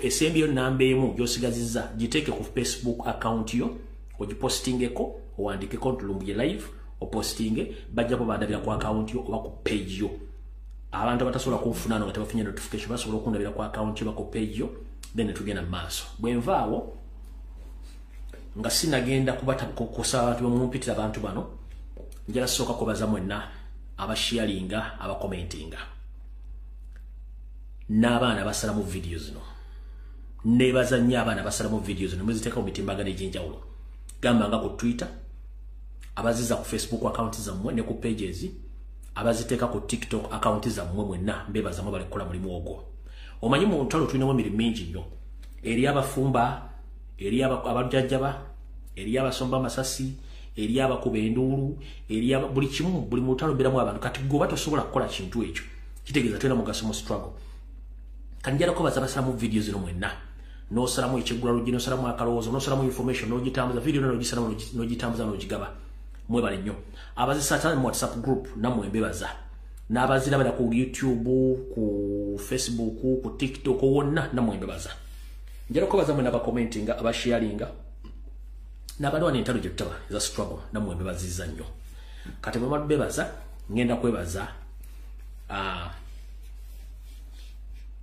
esembyo namba emu gyosigaziza giteeke ku Facebook account yo ogipostingeko owandikeko nti Lumbuye live opostinge bajjapo bandabira ku account yo oba ku page yo abantu batasobola kunfunano nga tebafunye notification basobola okundabira ku account yo oba ku page yo then tugenda maaso bwenvaawo nga sinagenda kubatakukosa abantu bamumpitira abantu bano njala soka kubaza mwenna abasharinga abakomentinga n'abaana basala mu videos no nebaza nnyo abaana basala mu videos no muziteeka mu mitimbagano egy'enjawulo gamba nga ku Twitter abaziza ku Facebook account zammwe ne ku pages abaziteeka ku TikTok account zammwe mwenna mbebaza mwe bali kukola mulimu ogwo omanyi mu ntalo tulinamu emirimu mingi nnyo eri abafumba eri abajjajjaba eri abasomba masasi eri abakuba enduulu eri buli kimu buli mutalo biramu abantu kati goba tosobola kukola kintu ekyo kitegeeza tena mugaso mu struggle kanjala ko bazabasala mu videos no mwenna no salamu ekigula lujji no salamu akalowoozo no salamu information no gitambuza video no gisalamu no gitambuza no gigaba mwe bali nnyo abazisata mu WhatsApp group namwe mbebaza n'abazira bala ku YouTube ku Facebook ku TikTok wonna namwe mbebaza njala ko bazamwe n'aba commenting aba sharinga n'abantu bano entalo gyetutaba eza struggle namwe mbebaziza nnyo kati bwe bebaza ngenda kwebaza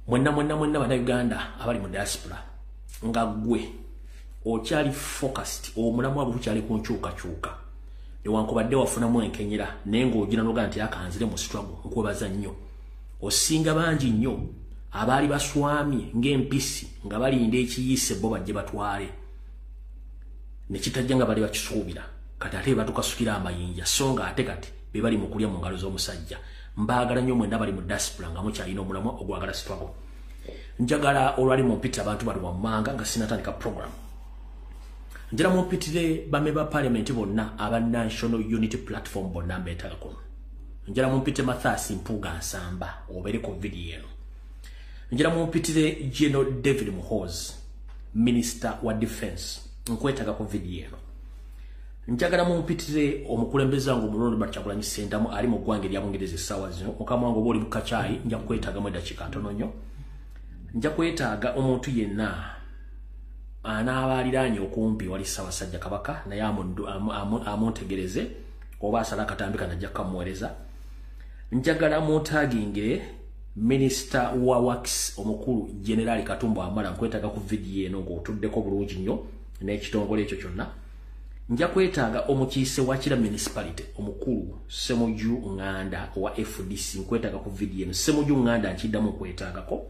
mwenna bana Uganda abali mu diaspora nga gwe okyali focused omulamu wabwe bukyali ku nkyukakyuka newankubadde wafunamu enkenyera naye ng'ogina noga nti akanzire mu struggle nkwebaza nnyo osinga bangi nnyo abaali baswamye ng'empisi nga balinda ekiyise bo bajje batwale nekitajja nga bali bakisuubira kati ate batukasukira amayinja so nga ate kati be bali mu kulya mu ngalo z'omusajja mbaagala nnyo mwenna bali mu diaspora nga mukyalina omulamu ogwagala struggle njagala olwali mumpitira abantu bali wammanga nga sinatandika program njala mumpitire bame ba parliament bonna aba National Unity Platform bonna mbetala kono njala mumpitire Mathasi Mpuga Nsamba obere ku video eno njala mumpitire General David Muhoozi Minister wa Defense nkwetaga ku video eno njagala mumpitire omukulembeze wangu Mulondo Bakyagulanyi Sentamu ali mu ggwanga lya Bungereza essaawa zino mukama wangu boli mukachayi nja kwetaga mu dakika ntono nnyo nja kwetaaga omuntu yenna anaabaliranye okumpi wali Ssaabasajja Kabaka naye amuntegereze oba asala akatambika najja kamuweereza njagala mutagingire Minister wa Works omukulu General Katumba Amala nkwetaaga ku video eno ng'otuddeko bulungi nnyo n'ekitongole ekyo kyonna nja kwetaaga omukiise wa kira municipality omukulu Semuju Nganda wa FDC nkwetaaga ku video eno Semuju Nganda nkiddamu kwetaagako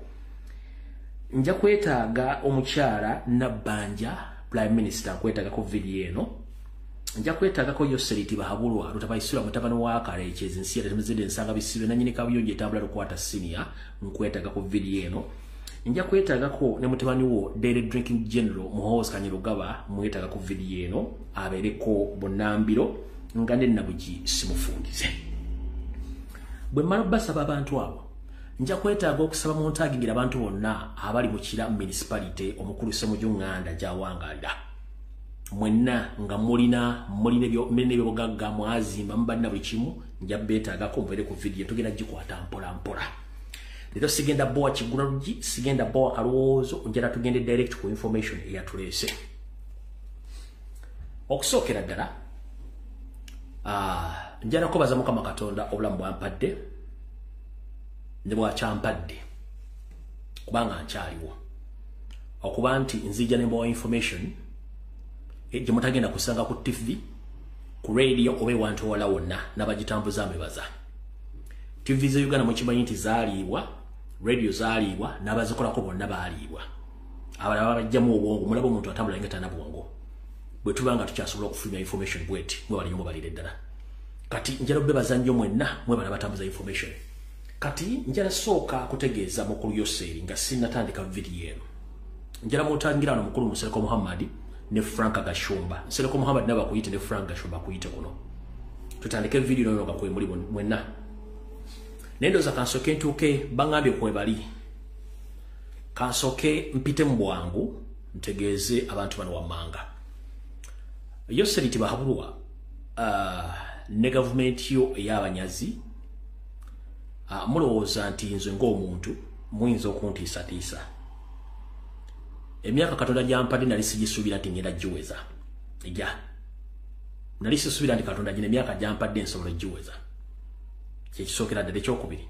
nja kwetaaga omukyala Nabbanja Prime Minister nkwetaaga ku video eno nja kwetaaga ko Yoseri Tibahabulwa lutabayisula mutabani wa Kale ekyezi nsiya temezede nsanga bisibe nanyini kabiyonje tabula lukwata senior nkwetaaga ku video eno nja kwetaaga ko ne mutabani wo Daily Drinking General Muhoozi Kanyirugaba mwetaaga ku video eno abereko bonambiro nga ne NABUJJI simufundize bwe mala basaba abantu abo nja kwetaaga okusaba muntagingira abantu bonna abali mu kira municipality omukulu Semuju Nganda gyawangalira mwenna nga mulina ebyo bugagga mwazimba mubalina buli kimu nja beetaagako mubere ku video tugenda gikwata mpola mpola leero sigenda bowa kigula lujji sigenda bowa kalowoozo njala tugende direct ku information eyatulese okusookera ddala njala kubaza Mukama Katonda obulamu bwampadde ne bwakyampadde kubanga nkyaliwo okuba nti nzija ne mbawa information gye mutagenda kusanga ku TV ku radio oba ewantu ewala wonna n'abagitambuza amebaza TV za Uganda mukimanyi nti zaaliibwa radio zaaliibwa n'abazikolako bonna baaliibwa abalala bajjamu obwongo mulaba omuntu atambula nga tana bwongo bwe tubanga tukyasobola okufulumya information bweti mwe bali balire ddala kati njala bebaza nnyo mwenna mwe bala batambuza information kati njala sooka kutegeeza mukulu Yoseri nga sinnatandika video eno njala mutangira no mukulu Musereko Muhammad ne Frank Gashumba Musereko Muhammad naba kuyite ne Frank Gashumba kuyite kuno tutandike video eno nga kwe muli mwenna nendo za kansoke ntuke bangambye kwe bali kansoke mpite mbwangu ntegeeze abantu bano wamanga Yoseri Tibahabulwa ne government yo y'abanyazi mulowooza nti nze ng'omuntu muyinza okuntiisatiisa emyaka Katonda gyampadde nali sigisuubira nti ngenda giweza. Ejja. Nali sisuubira nti Katonda gino emyaka gyampadde nsobola giweza. Kye kisookera ddala ekyokubiri.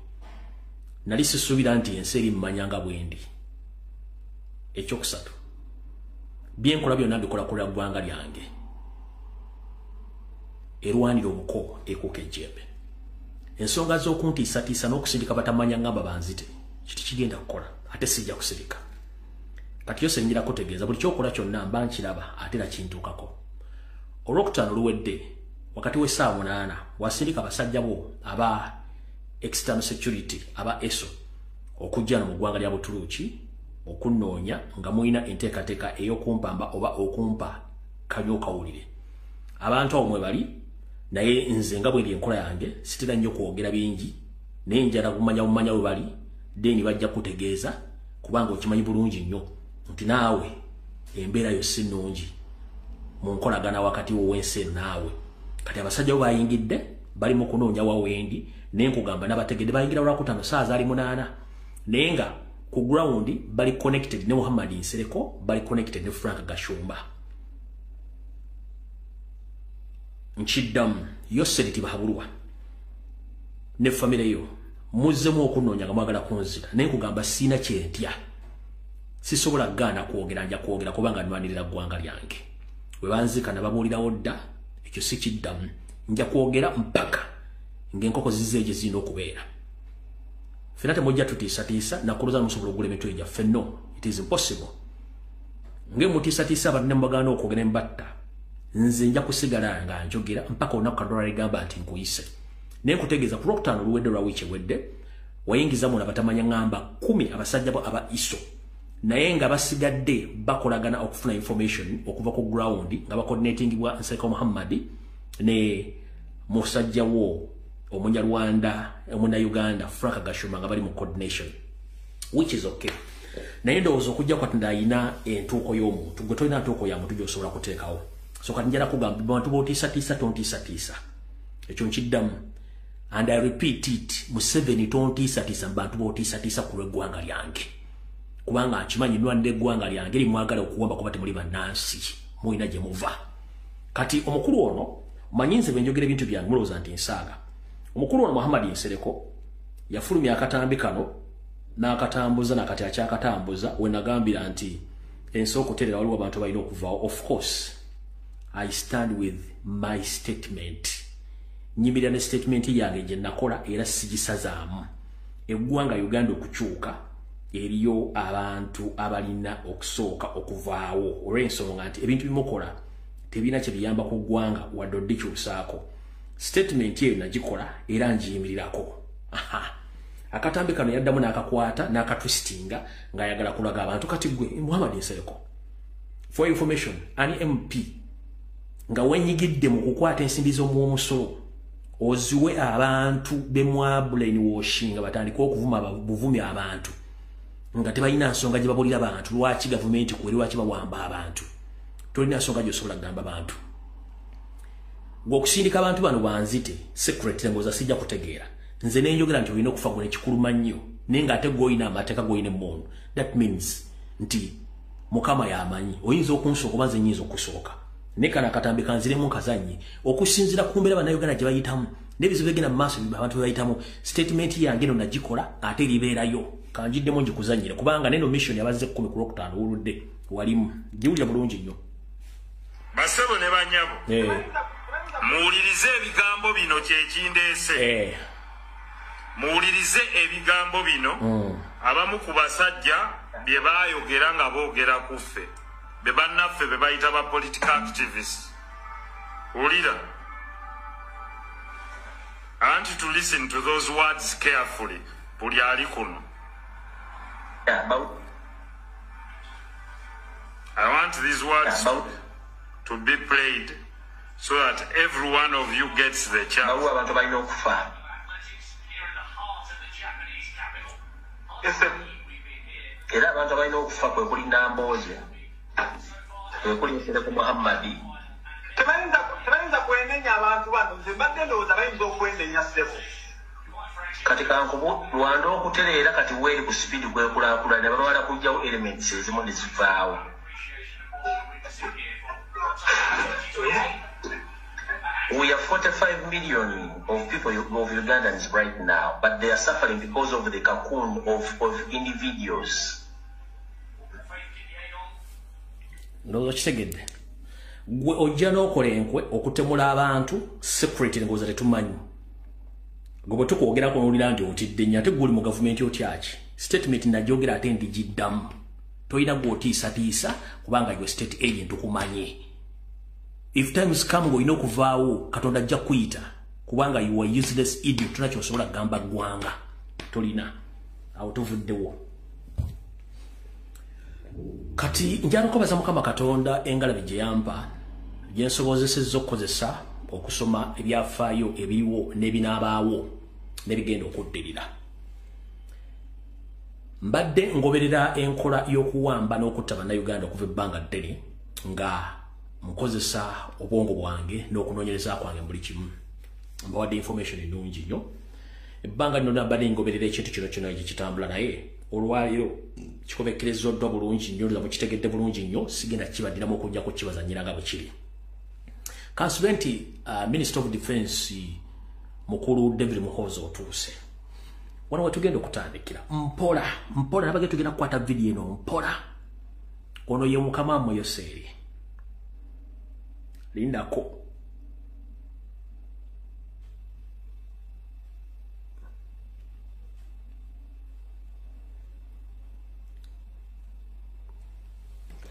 Nali sisuubira nti ensi eri mmanyanga bwendi. Ekyokusatu. Byenkola byonna mbikola kulira ggwanga lyange. Erwanira obuko ekuuka ejjembe. Ensonga z'okuntiisatiisa n'okusindika batamanya ngamba banzite kiti kigenda kukola ate sijja kusirika. Kati Yoseri njira kutegeeza buli kyokola kyonna mba nkiraba ate era kintuukako. Olwokutaano luwedde wakati w'essaawa 8 wasindika abasajja bo aba external security aba ESO okujja mu ggwanga lya Buturuuki okunnoonya nga muyina enteekateeka ey'okumpamba oba okumpa kanyokawulire. Abantu awo mwe bali naye nze nga bwe ndi enkola yange sitera nnyo kwogera bingi naye njala kumanya we bali deni bajja kutegeeza kubanga okimanyi bulungi nnyo nti naawe embeera yo si nnungi mu nkolagana wakati w'ensi naawe. Kati abasajja bo bayingidde bali mu kunoonya wawendi naye nkugamba n'abategedde bayingira olwakutaano saa zaali 8 naye nga ku ground bali connected ne Muhammad Nsereko bali connected ne Frank Gashumba. Nchiddamu Yoseri tibahabulwa ne family yo muzzemu okunoonya nga mwagala kunzita naye nkugamba sina kyentya sisobola gaana kwogera nja kwogera kubanga nnwanirira ggwanga lyange. Bwe banzika na babuulirawo dda ekyo si kiddamu nja kwogera mpaka ng'enkoko zizeegye zirina okubeera. Ffenna temujja tutiisatiisa nakuluza musobola okugula emitwe gyaffe no, it is impossible. Ng'emutiisatiisa abantu ne mubagaana okwogera embatta nze nja kusigala nga njogera mpaka olunaku Katonda ligamba nti nkuyise. Naye nkutegeeza ku Lwokutaano luwedde lwa wiiki ewedde wayingizamu n'abatamanya ngamba 10 abasajja bo aba ISO naye nga basigadde bakolagana okufuna information okuva ku ground nga bacoordinatingibwa Nsereko Muhammad ne musajja wo Omunyarwanda Omunayuganda Frank Gashumba nga bali mu coordination, which is okay. Naye ndowooza okujja kwa tundayina entuuko y'omuntu gwe tolina ntuuko ya muntu gy'osobola kuteekawo. So kati njala kugamba bantu b'otiisatiisa tontiisatiisa ekyo nkiddamu and I repeat it Museveni tontiisatiisa bantu b'otiisatiisa ku lw'eggwanga lyange kubanga nkimanyi nnwanira eggwanga lyange limwagala okuwamba kuba temuli bannansi mulina gye muva. Kati omukulu ono manyi nze bwe njogera ebintu byange mulowooza nti nsaaga. Omukulu ono Muhammad Nsereko yafulumya akatambi kano n'akatambuza nakati akyakatambuza we nagambira nti ensi okuterera waliwo abantu balina okuvaawo. Of course I stand with my statement. Nyimirira ne statement yange gye nakola era sigisazaamu. Eggwanga Uganda okukyuka eriyo abantu abalina okusooka okuvaawo olw'ensonga nti ebintu bimukola tebina kye biyamba ku ggwanga wadde oddikyusaako. Statement eyo nagikola era njiyimirirako. Akatambi kano yaddamu n'akakwata n'akatwistinga ng'ayagala kulaga abantu kati gwe Muhammad Nsereko. For information, ani MP nga wenyigidde mu kukwata ensimbi z'omumusolo oziwe abantu bemwa brainwashing batandika okuvuma buvumi abantu nga tebalina nsonga gye babulira abantu lwaki gavumenti kweri lwaki bawamba abantu tolina nsonga gy'osobola kugamba abantu. Ng'okusindika abantu bano banzite secret ngoza sijja kutegeera nze nenjogera nti olina okufa gwe nekikuluma nnyo naye ng'ate gw'olina amateeka gw'olina emmondo. That means nti Mukama y'amanyi oyinza okunsooka oba nze nnyinza okusooka naye kano akatambi kanziremu nkazannye okusinziira ku mbeera bannayuganda gye bayitamu n'ebizibu ebigenda mu maaso abantu bye bayitamu. Statement yange eno nagikola ate eribeerayo kanjiddemu ngikuzannyire kubanga neno mission yabazze 10 ku Lwokutaano oludde walimu giwulira bulungi nnyo. Basebo ne banyabo muwulirize ebigambo bino kyekindeese. Muwulirize ebigambo bino abamu ku basajja bye baayogera nga boogera ku ffe be bannaffe be bayita ba political activists. Ulira. I want you to listen to those words carefully. Buli ali kuno. I want these words to be played so that every one of you gets the chance. Era abantu balina okufa kwe kulinda mboozi kwe kulinda ku Muhammad tebayinza kwenenya abantu bano nze mbadde ndowooza bayinza okwenenya ssebo kati kankubu lwanda okutereera kati weeri ku speed kwekulaakulanya babawala kujjawo elements ezimu ne zivaawo We have 45 million of people of Ugandans right now, but they are suffering because of the cocoon of individuals. No, kitegedde. Gwe ojja n'okola enkwe okutemula abantu separate ng'oza tetumanyi. Gwe bwe tukwogerako n'olira nti otidde nnyo ate guli mu gavumenti otyaki. Statement najogera ate ndigiddamu. Toyina gw'otiisatiisa kubanga gwe state agent tukumanye. If times come ng'olina okuvaawo Katonda ajja kuyita kubanga you are useless idiot tuna ky'osobola kugamba ggwanga. Tolina. Awo tuvuddewo. Kati njala kubaza Mukama Katonda engalabi gye yampa gye nsobozesezza okukozesa okusoma ebyafaayo ebiriwo n'ebinaabaawo n'ebigenda okuddirira. Mbadde ngoberera enkola y'okuwamba n'okutta bannayuganda okuva ebbanga ddene nga nkozesa obwongo bwange n'okunoonyereza kwange buli kimu. Mbawadde information ennungi nnyo. Ebbanga lino nabadde ngoberera ekintu kino kyonna gye kitambula naye olwaliro kikobekerezoddwa bulungi nnyo nga mukitegedde bulungi nnyo sigenda kibaddiramu okujja kukibazanyira nga bwe kiri. Kansube nti Minister of Defense mukulu David Muhoozi otuuse. Wano wetugenda okutandikira mpola nabage tugenda kukwata video eno mpola. Ono ye Mukama mmwe Yoseri. Lindako.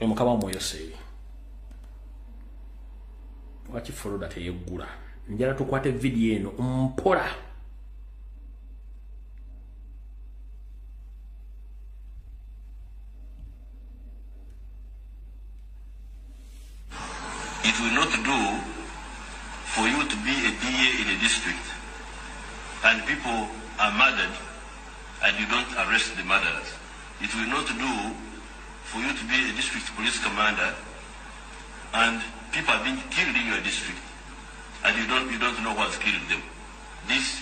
Mukama mmwe Yoseri. Waki follow that yeggula. Njala tukwate video eno mpola. It will not do for you to be a DA in a district and people are murdered and you don't arrest the murderers. It will not do for you to be a district police commander and people are being killed in your district and you don't know who has killed them. This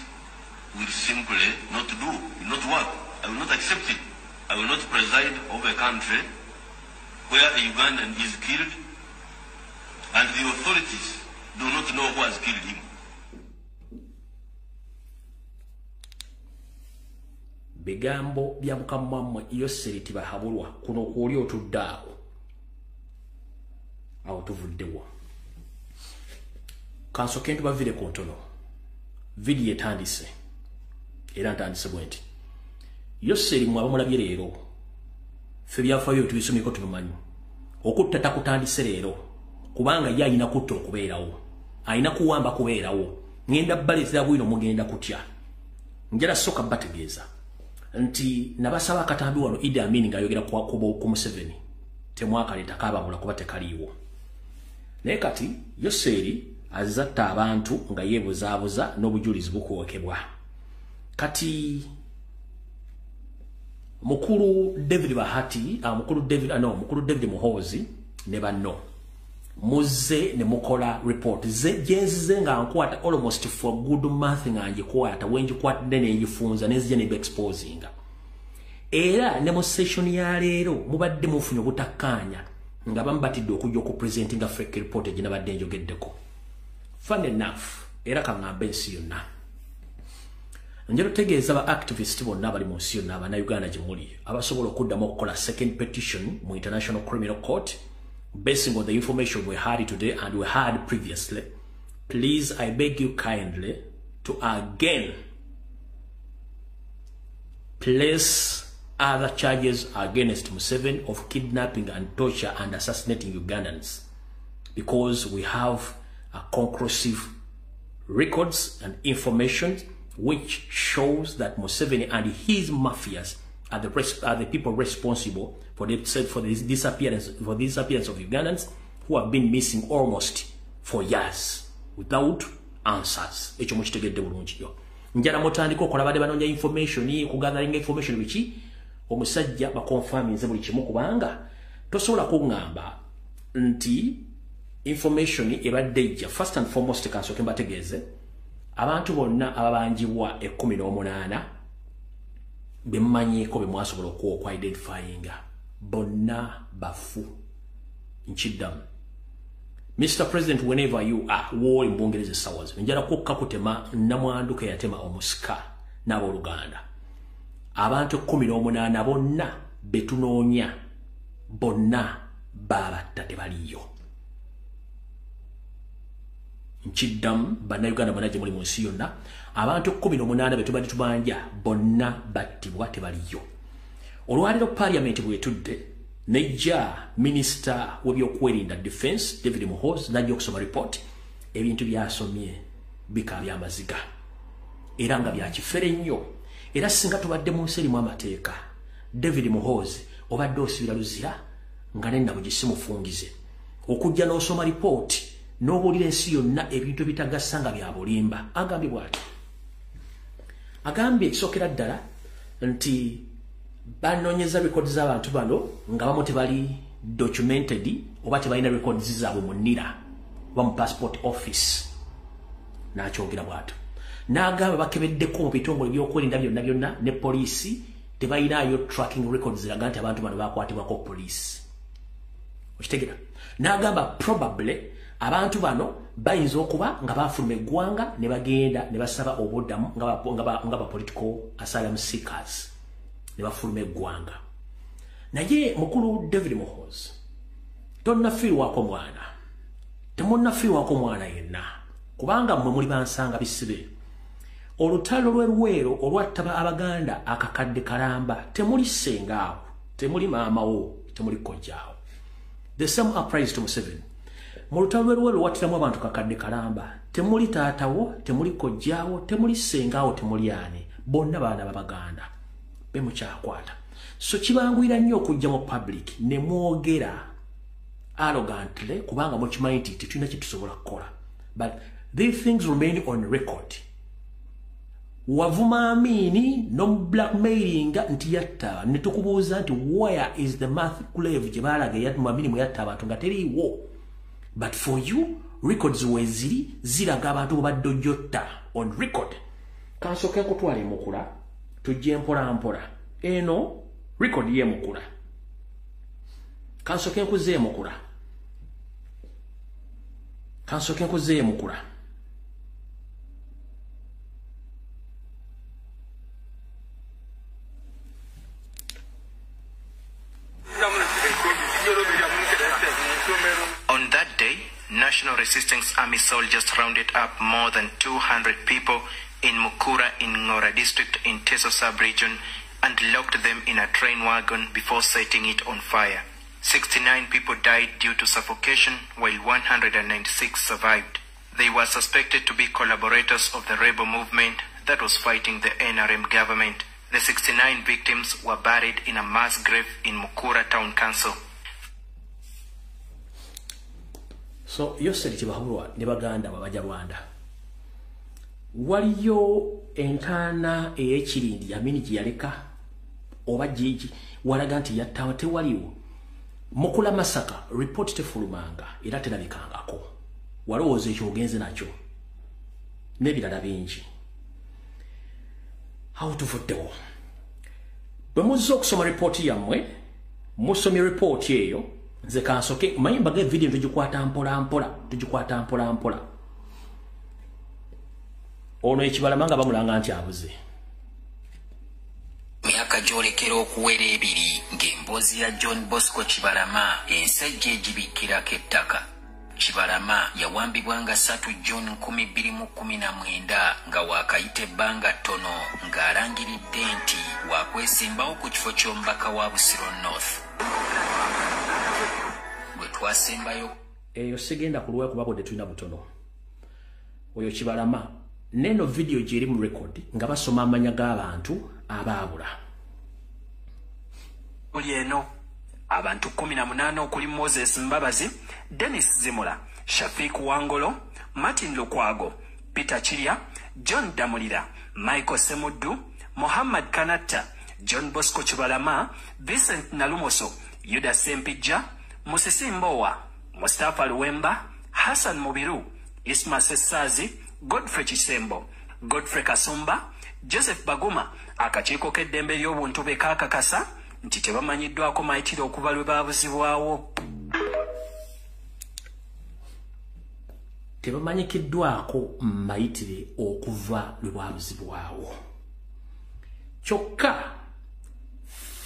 will simply not do, will not work. I will not accept it. I will not preside over a country where a Ugandan is killed and the authorities do not know who has killed him. Bigambo bya Mukama mmwe Yoseri tibahabulwa kuno kuoli otuddaawo. Awo tuvuddewo. Kansoke ntubavire ku ntono. Video etandise. Era ntandise bwenti. Yoseri mwaba mulabye leero. Ffe byafaayo tubisomeko tubimanyi. Okutta takutandise leero. Kubanga ye alina kutta okubeerawo. Alina kuwamba kubeerawo. Ngenda baleetera bwino mugenda kutya. Njala soka bategeeza. Nti nabasaba akatambi wano Idi Amin ngayogera ku Museveni. Temwakaleta kababula kuba tekaliiwo. Naye kati Yoseri azatta abantu nga yeebuzaabuza n'obujulizi bukwokebwa. Kati mukulu David Bahati, mukulu David Muhoozi ne banno muzze ne mukola report jenzize nga nkwata almost for good month nga njikwata wenjikwatidde n'enjifunza n'enzija ne exposing. Era ne mu session ya leero mubadde mufunye obutakkaanya nga bambatidde okujja okupresentinga fake report gye nabadde njogeddeko. Fun enough era kaŋŋambe ensi yonna. Njalo tegeeza ba activists bonna abali mu nsi yonna Abannayuganda gye muli abasobola okuddamu okukola second petition mu International Criminal Court basing on the information we had today and we had previously. Please, I beg you kindly to again place other charges against Museveni of kidnapping and torture and assassinating Ugandans, because we have a conclusive records and information which shows that Museveni and his mafias are the people responsible for the disappearance of Ugandans who have been missing almost for years without answers. Echo mukitegedde bulungi nnyo. Njala mutandika okola badde banoonya information kugathering information biki omusajja bakonfaminze buli kimu kubanga tosobola kuŋŋamba nti information ebadde ejja. First and foremost kansooke mbategeeze abantu bonna ababanjibwa 18 bemmanyiiko bemwasobola okwa-identifyinga bonna bafu. Nkiddamu Mr. President, whenever you are, war in Bungereza Sawaz, njala kukka kutema namwanduka yatema omusika n'abooluganda. Abantu 18 bonna betunoonya bonna babatta tebaliyo. Nchiddamu bannayuganda bonna gye muli mu nsi yonna abantu 18 betubadde tubanja bonna battibwa tebaliyo. Olwaliro parliament bwetudde nejja minister w'ebyokwerinda defense David Muhoozi najja okusoma report ebintu byasomye bika byamaziga era nga byakifere nnyo era singa tubadde mu nsi erimu amateeka David Muhoozi obadde osibira luzira nga nenna bugisimufungize okujja n'osoma report n'obuulira ensi yonna ebintu bitagasa bya bulimba agambye bw'ati agambye ekisokera ddala nti banoonyeza records z'abantu bano nga bamu tebali documented oba tebalina records zaabwe mu NIRA oba mu passport office n'akyogera bw'ato n'agamba bakebeddeko mu bitongole by'okwerinda byonna ne poliisi tebalinayo tracking records ziraga nti abantu bano bakwatibwako poliisi okitegera n'agamba probably abantu bano bayinza okuba nga bafuluma eggwanga ne bagenda ne basaba obuddamu nga ba political asylum seekers ne bafuluma eggwanga naye mukulu David Muhoozi tonnafiirwako mwana temunnafiirwako mwana yenna kubanga mmwe muli bansanga bisibe olutalo lw'eruweero olwattaba abaganda akakadde kalamba temuli ssengaawo temuli maamawo temuli kojjaawo the same applies to Museveni mu lutalo lw'eruweero olwattiramu abantu kakadde kalamba temuli taatawo temuli kojjaawo temuli ssengaawo temuli ani bonna baana babaganda be mukyakwata so kibanguyira nnyo okujja mu public ne mwogera arrogantly kubanga mukimanyi nti tetulina kye tusobola kukola but these things remain on record wavuma amini no blackmailing nti yatta ne tukubuuza nti where is the math clave gye baalaga yatmamini mu yatta abantu nga teriiwo but for you records weziri ziraga abantu badde jotta on record kansoke kutwala emukula tujje mpola mpola eno record ye mukula kansoke nkuze mukula kansoke nkuze mukula On that day, National Resistance Army soldiers rounded up more than 200 people in Mukura in Ngora district in Teso sub-region and locked them in a train wagon before setting it on fire. 69 people died due to suffocation while 196 survived. They were suspected to be collaborators of the rebel movement that was fighting the NRM government. The 69 victims were buried in a mass grave in Mukura Town Council. So Yoseri Tibahurwa ne baganda babaja Rwanda. Waliyo entana ey'ekirindi yamini giyaleka oba jiji walaga nti yattawa tewaliwo mukula masaka report tefulumanga era terabikangako walowooza ekyo ogenze nakyo n'ebirala bingi awo tuvuddewo bwe muzze okusoma report yammwe musomye report eyo nze kansoke manyi mbaga video tugikwata mpola mpola ono ekibalamanga bamulanga nti abuze myaka gyolekera okuwera ebiri ng'emboozi ya John Bosco Kibalama ensejja egibikirako ettaka. Kibalama yawambibwa nga 3 June 2019 nga waakayita ebbanga ttono ng'alangiridde nti waakwesimbawo ku kifo ky'omubaka wa Busiro North. Bwe twasembayo eyo sigenda kulwayo kuba bwedde tulina butono oyo Kibalama neno video jeri mu record nga basoma amanya g'abantu abaabula. Oli eno abantu 18 okuli Moses Mbabazi, Dennis Zimula, Shafik Wangolo, Martin Lukwago, Peter Chiria, John Damulira, Michael Semuddu, Muhammad Kanatta, John Bosco Kibalama, Vincent Nalumoso, Yuda Sempijja, Musisi Mbowa, Mustafa Luwemba, Hassan Mubiru, Isma Sessazi, Godfrey Chisembo, Godfrey Kasumba, Joseph Baguma, akakiiko k'eddembe ly'obuntu bekakakasa nti tebamanyiddwako mayitire okuva lwe baabuzibwawo. tebamanyikiddwako mayitire okuva lwe bwabuzibwawo. Kyokka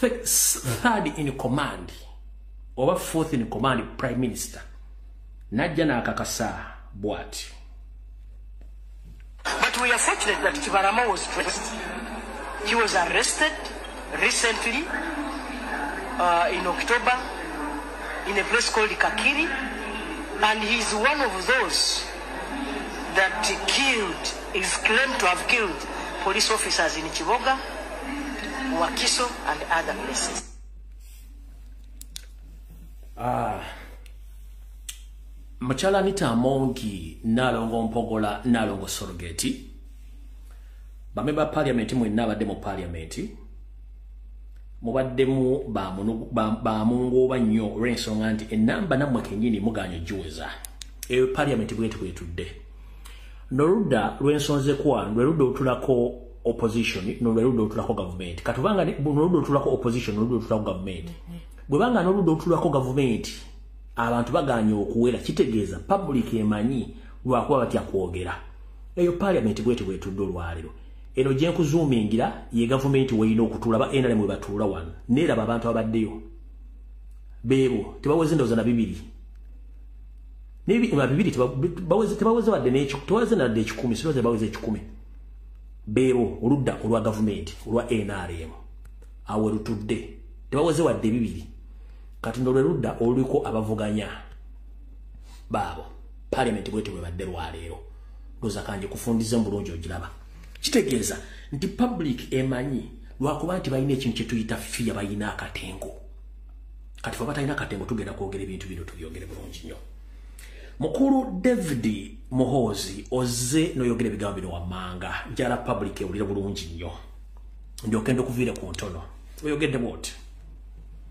third in command oba fourth in command prime minister najja n'akakasa bw'ati. But we are fortunate that Kibarama was pressed. He was arrested recently in October in a place called Kakiri, and he's one of those that is claimed to have killed police officers in Chiboga, Wakiso, and other places. Machala Anita Monki nalongo Mpogola nalongo Sorogeti bameba parliament mu nabadde mu parliament mubaddemu ba mungu banyo rensonga nti enamba namwe kenyini muganyo juweza parliament bwetudde noruda rwensonze kwa nwerudo otulako opposition norudo otulako government katubanga norudo otulako opposition norudo otulako government bwebanga norudo otulako government abantu baganya okuwera kitegeeza public emanyi lwakuba batya kwogera eyo parliament bwetudde olwaliro eno je nkuzoomingira ye government weyino okutula ba NRM mwe batuula wano neraba abantu abaddeyo bebo tebaweze ndoza na bibiri na bibiri tebaweze wadde n'ekyo tebaweze na de 10 sibaze baweze 10 bebo oludda olwa government olwa NRM awe lutudde tebaweze wadde bibiri kati ndo luludda oluliko abavuganya babo parliament bwetwe badde lwaleero ndoza kanje kufundiza mbulungi ogiraba kitegeeza nti public emanyi lwakuba nti balina ekintu kye tuyita fiya balina akatengo kati fa batalina akatengo tugenda kwogera ebintu bino tubyogere bulungi nnyo. Mukulu David Muhozi oze noyogera ebigambo bino wammanga njala public ewulira bulungi nnyo ndyokenda okuviira ku ntono oyogedde bwoti.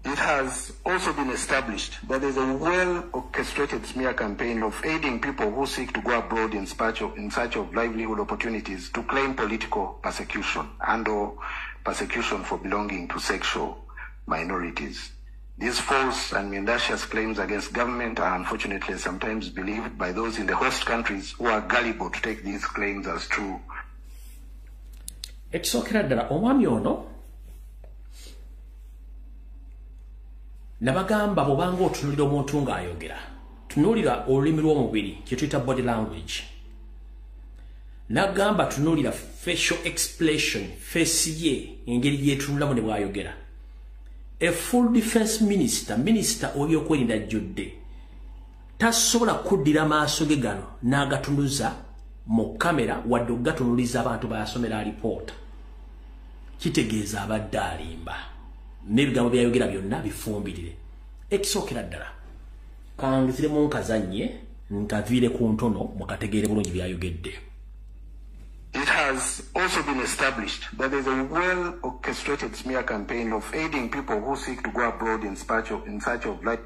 It has also been established that there is a well-orchestrated smear campaign of aiding people who seek to go abroad in search of livelihood opportunities to claim political persecution and/or persecution for belonging to sexual minorities. These false and mendacious claims against government are unfortunately sometimes believed by those in the host countries who are gullible to take these claims as true. Ekisokera ddala omwami ono nabagamba bobanga otunulira omuntu ng'ayogera tunulira olulimi lw'omubiri kye tuyita body language nagamba tunulira facial expression face ye engeri gyetunulamu ne bw'ayogera. A full defense minister obyokwerinda jjudde tasobola kuddira maaso ge gano n'agatunuza mu kamera wadde okugatunuliza abantu bayasomera alipoota kitegeeza abadde alimba n'ebigambo byayogera byonna bifumbirire. Ekisookera ddala kangizire mu nkazanye nkaviire ku ntono mukategeere bulungi byayogedde. It has also been established that there is a well-orchestrated smear campaign of aiding people who seek to go abroad in search of life.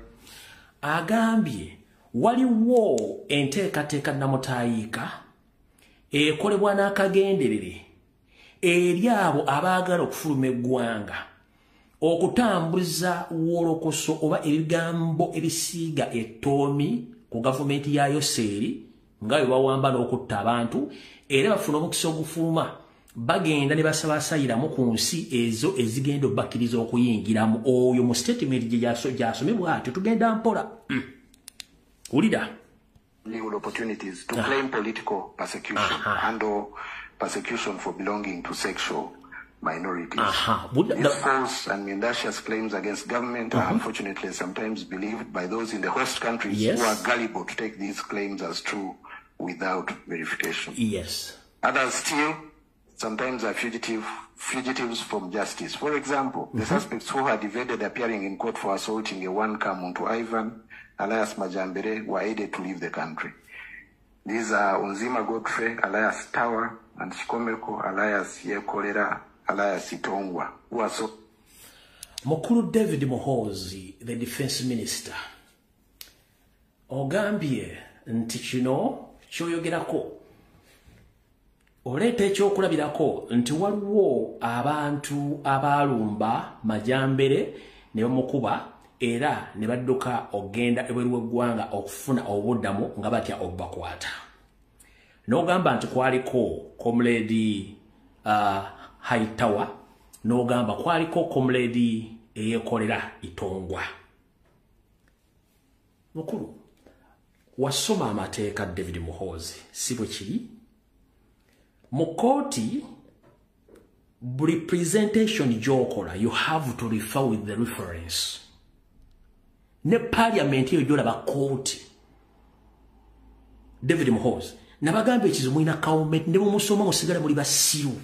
Agambye waliwo enteekateeka namutayiika ekolebwa n'akagenderere eri abo abaagala okufuluma eggwanga okutambuza wolokoso oba ebigambo ebisiiga ettoomi ku gavumenti ya Yoseri nga bwe bawamba n'okutta abantu era bafuna omukisa ogufuluma bagenda ne basabasayiramu ku nsi ezo ezigenda obbakiriza okuyingiramu oyo mu statement gye gyasomebwa atyo tugenda mpola ulira legal opportunities to claim political persecution and/or persecution for belonging to sexual minorities. These false and mendacious claims against government are unfortunately sometimes believed by those in the host countries who are gullible to take these claims as true without verification. Yes. Others still sometimes are fugitives from justice. For example, the suspects who had evaded appearing in court for assaulting a one-Kamuntu Ivan, alias Majambere, were aided to leave the country. These are Unzima Godfrey, alias Tower, and Shikomeko, alias Yekolera, alias Itongwa, who are so... Mukulu David Muhozi, the defense minister, ogambye nti kino kyoyogerako oleeta ekyokulabirako nti waliwo abantu abalumba Majambere ne bamukuba era ne badduka ogenda ebweru w'eggwanga okufuna obuddamu nga batya obubakwata. N'ogamba nti kwaliko Comrade Hightower, n'ogamba kwaliko Comrade eyekolera Itongwa. Mukulu, wasoma amateeka David Muhoozi, si bwe kiri? Mu kooti, representation gy'okola, you have to refer with the reference. Ne parliament eyo gy'olaba kooti. David Muhoozi, nabagamba ekizibu mulina kawumenti ne mumusoma musigala muli basiru.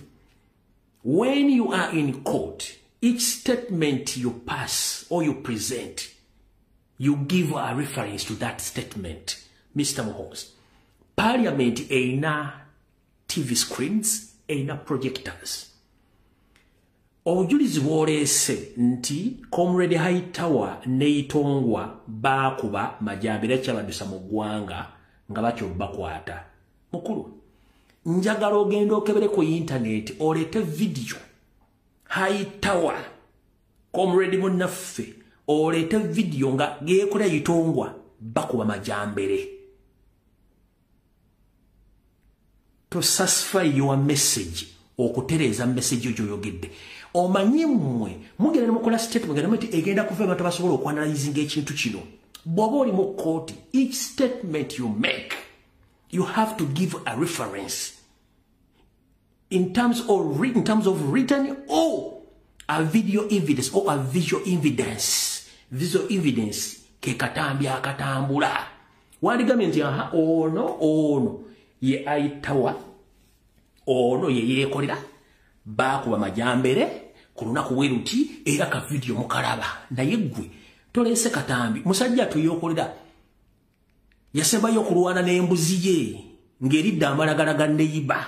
When you are in court, each statement you pass or you present, you give a reference to that statement. Mr. Muhoozi, parliament eina TV screens, eina projectors. Obujulizi bw'oleese nti Comrade Hightower ne Itongwa baakuba majambiro ekyabadusa mu ggwanga nga batyo bakwata. Mukulu, njagala ogenda okebere ku internet oleete video Hightower Comrade munnaffe oleete video nga geekola Itongwa bakuba majambere. To satisfy your message, okutereeza message yo gy'oyogedde. Omanyi mmwe mugenda ne mukola statement nga namati egenda kuva abantu basobola okwanalizing ekintu kino. Bw'oba oli mu kooti, each statement you make, you have to give a reference in terms of written or a video evidence or a visual evidence. Visual evidence ke katambi akatambula. Wandigambye nti ono ye Hightower, ono ye yeekolera baakuba majambere ku lunaku weruti era ka video mukalaba. Naye ggwe toleese katambi. Musajja tuyokolera yasembayo okulwana n'embuzi ye ng'eridde amalagala ga neiba.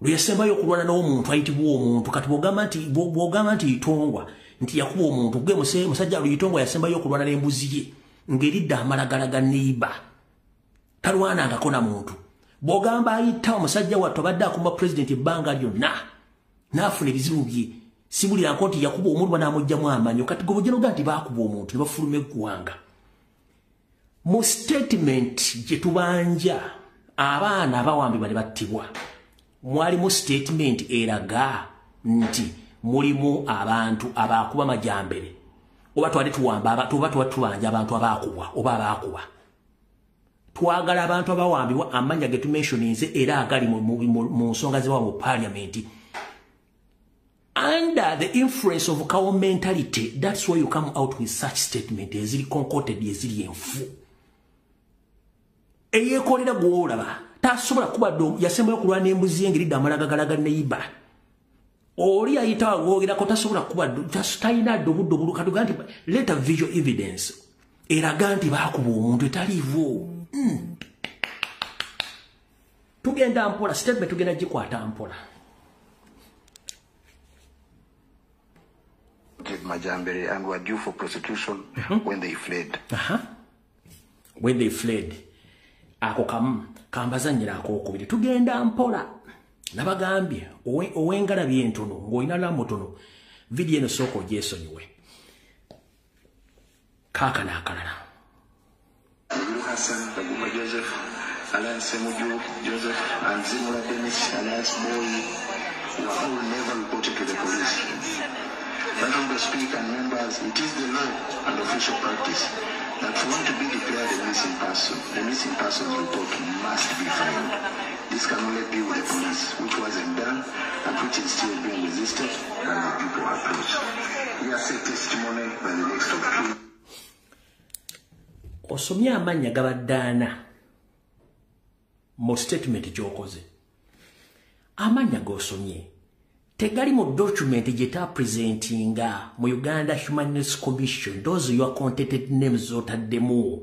Lwe yasembayo okulwana n'omuntu ayitibwa omuntu. Kati bw'ogamba nti Itongwa nti yakuba omuntu, gwe musajja Itongwa yasembayo okulwana n'embuzi ye ng'eridde amalagala ga neiba. Talwanangako na muntu. Bw'ogamba Hightower musajja wattu abadde akumba president ebbanga lyonna n'afuna ebizibu bye, sibulirako nti yakuba omuntu n'amugyamu amanyo. Kati gwe bw'ogenda nti baakuba omuntu ne bafuluma eggwanga. Mu statement gye tubanja abaana abawambibwa ne battibwa, mwalimu statement eraga nti mulimu abantu abaakuba majambere oba twali tuwamba oba tubanja abantu abaakubwa oba abaakuba. Twagala abantu abawambibwa amanya ge tumentioninze era agali mu nsonga zibawa mu parliament. Under the influence of cow mentality, that's why you come out with such statement eziri concocted eziri enfu. Eyekolera gwolaba tasobola kuba yasembayo okulwana n'embuzi engiridde amalagagalaga neiba. Oli Hightower gwogerako tasobola kuba talina dobuddo bulukatuga nti later visual evidence eraga nti baakuba omuntu etaliivo. Tugenda mpola statement tugenda gikwata mpola. Majambere and were due for prosecution when they fled. When they fled. Ako kambazanyira akokubiri. Tugenda mpola. Nabagambye owengalabye entono ng'olina lamutono video eno soko gyesonyiwe. Kaka n'akalala. Hassan, Baguma Joseph, Alliance Semuju Joseph, and Zimura Dennis, Alliance Boy, were all never reported to the police. But the speaker and members, it is the law and official practice that for one to be declared a missing person, the missing person's report must be filed. This can only be with the police, which wasn't done and which is still being resisted by the people approached. We are set testimony by the next of kin. Osomye amanya gabaddaana mu statement gy'okoze. Amanya g'osomye tegali mu document gye presentinga mu Uganda Human Rights Commission. Those your contented names zotaddemu.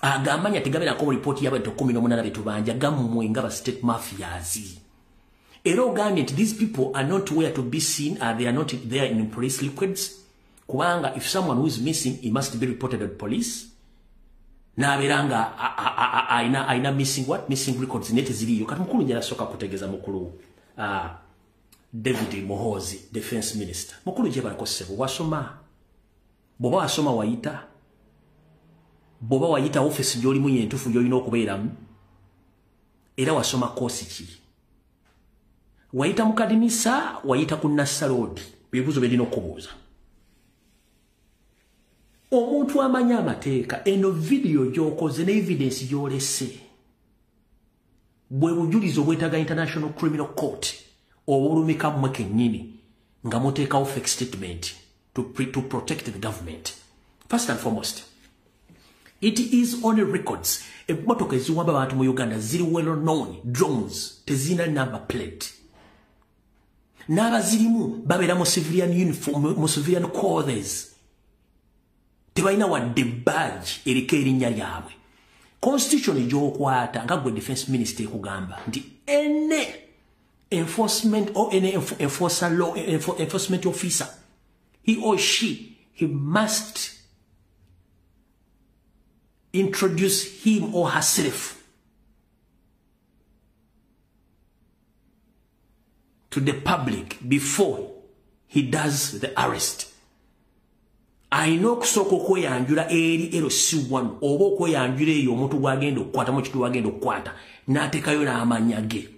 Agamanya tegabeerako mu report y'abantu 18 betubanja gammwe nga ba state mafias. Era ogambye nti these people are not where to be seen, they are not there in police records. Kubanga if someone who is missing, he must be reported to police. Naberanga aina missing what? Missing records nete ziliyo. Kati mukulu njala soka kutegeza mukulu David Muhoozi, Defense Minister. Mukulu jeba nakosebo wasoma. Boba wasoma wayita. Boba wayita office joli munye ntufu joli no kubeeramu. era wasoma kosi ki wayita mu KADIMA wayita ku Nassaloodi bibuzo birina okubuuza omuntu amanya amateeka eno video gyokoze ne evidence gyolese bwe bujulizo bwetaga International Criminal Court obulumika mmwe kennyini nga muteekawo fake statement to protect the government. First and foremost, it is on records. Emotoka eziwamba abantu mu Uganda ziri well known drones tezina number plate. N'abazirimu babeera mu civilian uniform mu civilian clothes. Tebalina wadde badge eriko erinnya lyabwe. Constitution egy'okwata nga gwe defense minister ekugamba nti ene enforcement or any enforcer law enforcement officer, he or she, he must introduce him or herself to the public before he does the arrest. I know kusoko kweyanjula eri LC1 oba kweyanjula eyo omuntu gwagenda okukwata mu kitu gwagenda okukwata n'ateekayo n'amanya ge.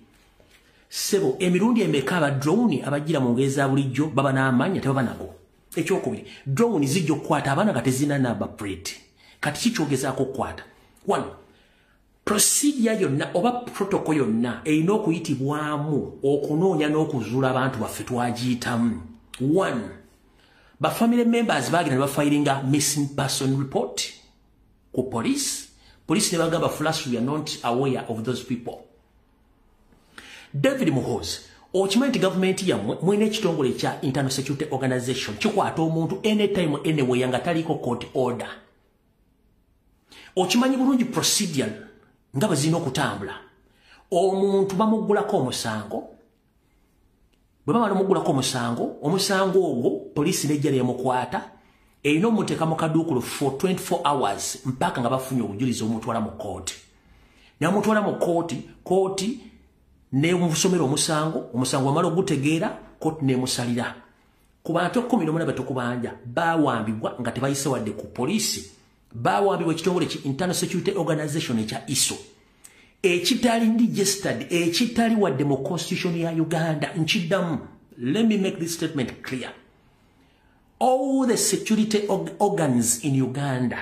Sebo emirundi emeka aba drone abagira mu ngezi za bulijjo baba n'amanya tebaba nago. Ekyokubiri drone zijja okukwata abaana katezina number plate. Kati kikyogezako okukwata. 1. Procedure yonna oba protocol yonna erina okuyitibwamu okunoonya n'okuzuula abantu baffe twagiyitamu. 1. Ba family members bagenda bafilinga missing person report ku police. Police ne bagamba flash we are not aware of those people. David Muhozi okimanyi government yamwe mwene ekitongole kya Internal Security Organization kikwata omuntu anytime anywhere nga taliko court order. Okimanyi bulungi procedure nga bazina okutambula. Omuntu bamugulako omusango. Bwe bamala omugulako omusango ogwo police nejja nemukwata erina omuteeka mu kaduukulu for 24 hours mpaka nga bafunye obujulizi omutwala mu kooti. N'omutwala mu kooti ne musomera omusango wamala ogutegeera kooti nemusalira. Ku bantu 14 batukubanja bawambibwa nga tebayise wadde ku polisi. Bawambibwa ekitongole ki Internal Security Organization ekya ISO. Ekitali registered, ekitali wadde mu constitution ya Uganda. Nchiddamu, let me make this statement clear. All the security organs in Uganda,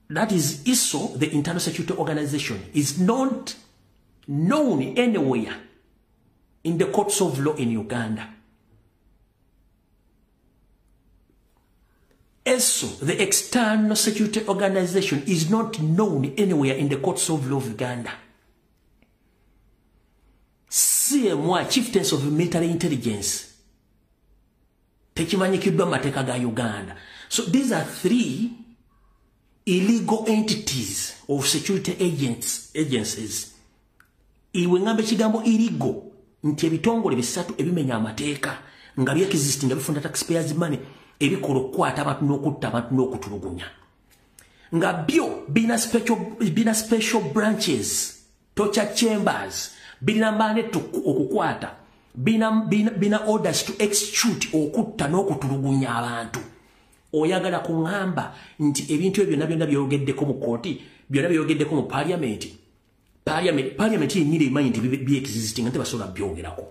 that is ISO, the Internal Security Organization, is not known anywhere in the courts of law in Uganda. ISO, the External Security Organization, is not known anywhere in the courts of law of Uganda. CMY, Chieftains of Military Intelligence, tekimanyikidwa mateeka ga Uganda. So these are 3 illegal entities of security agencies. Iwe ngambe kigambo illegal nti ebitongole bisatu ebimenya amateeka nga by'existing nga bifunda taxpayers money ebikola okukwata abantu n'okutta abantu n'okutulugunya. Nga byo bina special branches, torture chambers, bina mandate okukwata, bina orders to execute okutta n'okutulugunya abantu. Oyagala kungamba nti ebintu ebyo byonna byogeddeko mu kooti, byonna byogeddeko mu parliament yenyini emanyi nti by'existing nga tebasobola byogerako.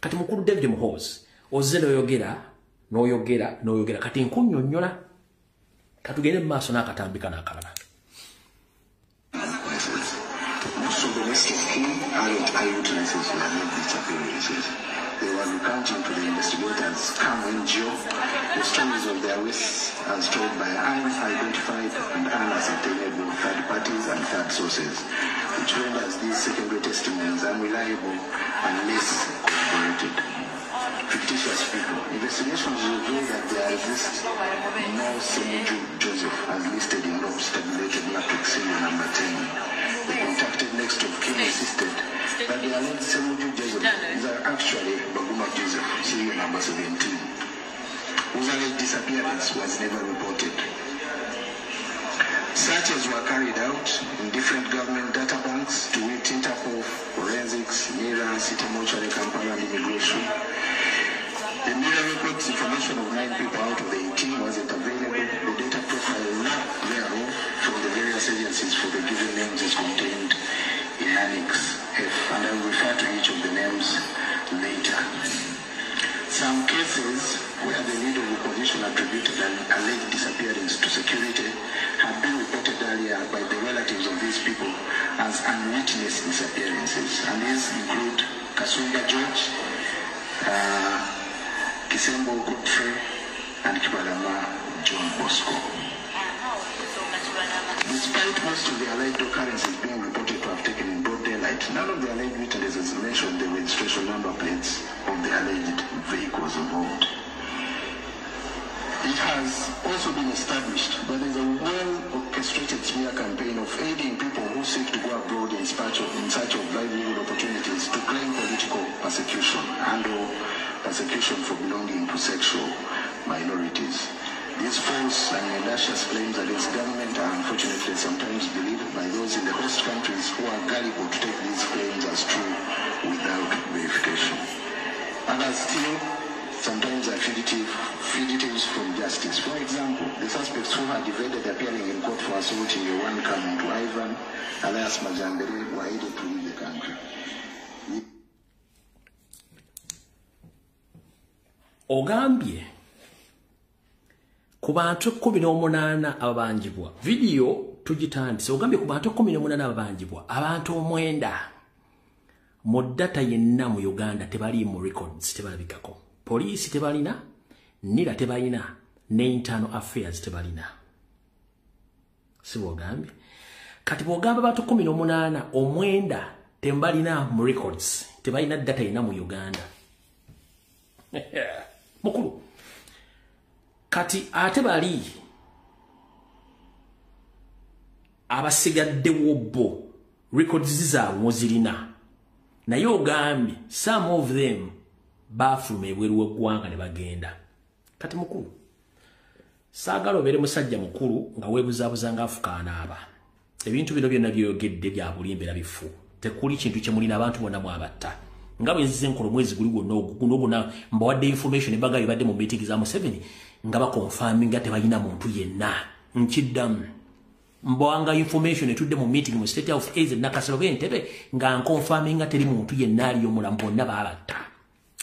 Kati mukulu David Muhozi ozze n'oyogera kati nkunnyonnyola katugende mu maaso n'akatambika n'akalala. Most of the rest of key eyewitnesses were not disappearances. They were recounting to the investigators, NGO, the stories of their arrests as told by unidentified and unascertainable third parties and third sources, which renders these secondary testimonies unreliable unless corroborated. Fictitious people. Investigations reveal that there exists no Semuju Joseph as listed in Lob's tabulated matrix serial number 10. The contacted next of kin insisted that the alleged Semuju Joseph is actually Baguma Joseph, serial number 17, whose alleged disappearance was never reported. Searches were carried out in different government data banks to wit Interpol, Forensics, NIRA, City Mortuary, Kampala, and Immigration. The NIRA reports information of 9 people out of the 18 wasn't available. The data profile thereof from the various agencies for the gift is contained in Annex F, and I will refer to each of the names later. Some cases where the leader of opposition attributed an alleged disappearance to security had been reported earlier by the relatives of these people as unwitnessed disappearances, and these include Kasumba George, Kisembo Godfrey, and Kibalama John Bosco. Despite most of the alleged occurrences being reported to have taken in broad daylight, none of the alleged witnesses mentioned the registration number plates of the alleged vehicles involved. It has also been established that there is a well-orchestrated smear campaign of aiding people who seek to go abroad in search of livelihood opportunities to claim political persecution and/or persecution for belonging to sexual minorities. These false and audacious claims against government are unfortunately sometimes believed by those in the host countries who are gullible to take these claims as true without verification. Others still sometimes are fugitives from justice. For example, the suspects who had evaded appearing in court for assaulting a one-coming to Ivan, alias Majambere, were able to leave the country. Ogambye ku bantu 18 ababanjibwa video tugitandise. Ogambye ku bantu 18 ababanjibwa abantu 9 mu data yenna mu Uganda tebali mu records, tebalabikako. Police tebalina, NIRA tebalina, ne internal affairs tebalina. Sibo Ogambye kati bwogamba bantu 18 omwenda tembalina mu records, tebalina data yenna mu Uganda. Mukulu kati ate bali abasigadde wobbo records zaabwe zirina, naye ogambye some of them bafuluma ebweru w'eggwanga ne bagenda. Kati mukulu saagala obeere musajja mukulu nga weebuzaabuza ng'afukaana aba ebintu bino byonna byeyogedde bya bulimbe era bifu, tekuli kintu kye mulina abantu bonna mwabatta. Nga bwe nzize nkola omwezi guli gwonna mbawadde information ebaga ebadde mu meeting za Museveni nga bakonfirming nga tebalina muntu yenna. Nkiddamu mbawanga information etudde mu meeting mu State of Aids NAKACWA b'Entebbe nga nkonfirming nga teri muntu yenna aliyo mulamu bonna baabatta.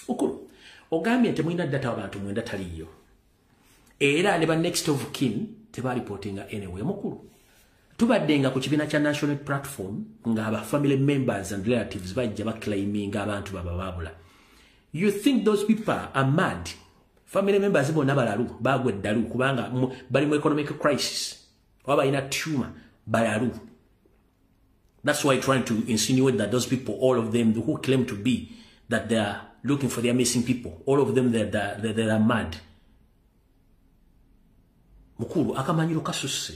Okulu ogambye nti mulina data abantu 9 taliyo era ne ba next of kin tebalipotinga anyway. Mukulu tubaddenga ku kibiina kya national platform nga aba family members and relatives bajja baclaiming abantu babababula. You think those people are mad? Family members bonna balalu bagwe ddalu kubanga bali mu economic crisis oba balina tumor balalu. That's why trying to insinuate that those people, all of them who claim to be that they are looking for their missing people, all of them they are mad. Mukulu akamanyiro kasusse.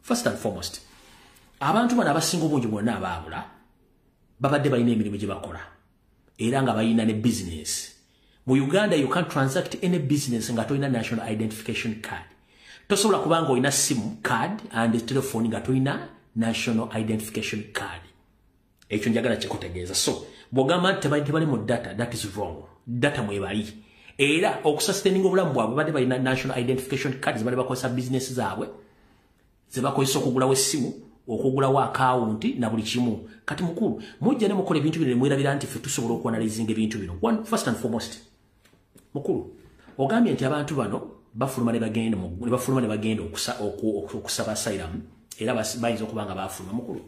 First and foremost, abantu bana abasinga obungi bonna abaabula babadde balina emirimu gye bakola era nga balina ne business. Mu Uganda you can't transact any business nga tolina national identification card. Tosobola kubanga olina SIM card and telephone nga tolina national identification card. Ekyo njagala kikutegeeza. So bw'ogamba nti tebali mu data, that is wrong. Data mwebali. Era okusustaining obulamu bwabwe badde balina national identification cards badde bakozesa business zaabwe zebakozesa okugulawo essimu, okugulawo akawunti na buli kimu. Kati mukulu mujja ne mukola ebintu bino ne mwerabira nti ffe tusobola okuanalyzinga ebintu bino. First and foremost, mukulu ogambye nti abantu bano bafuluma ne bagenda okusaba asylum era bayinza okuba nga bafuluma. Mukulu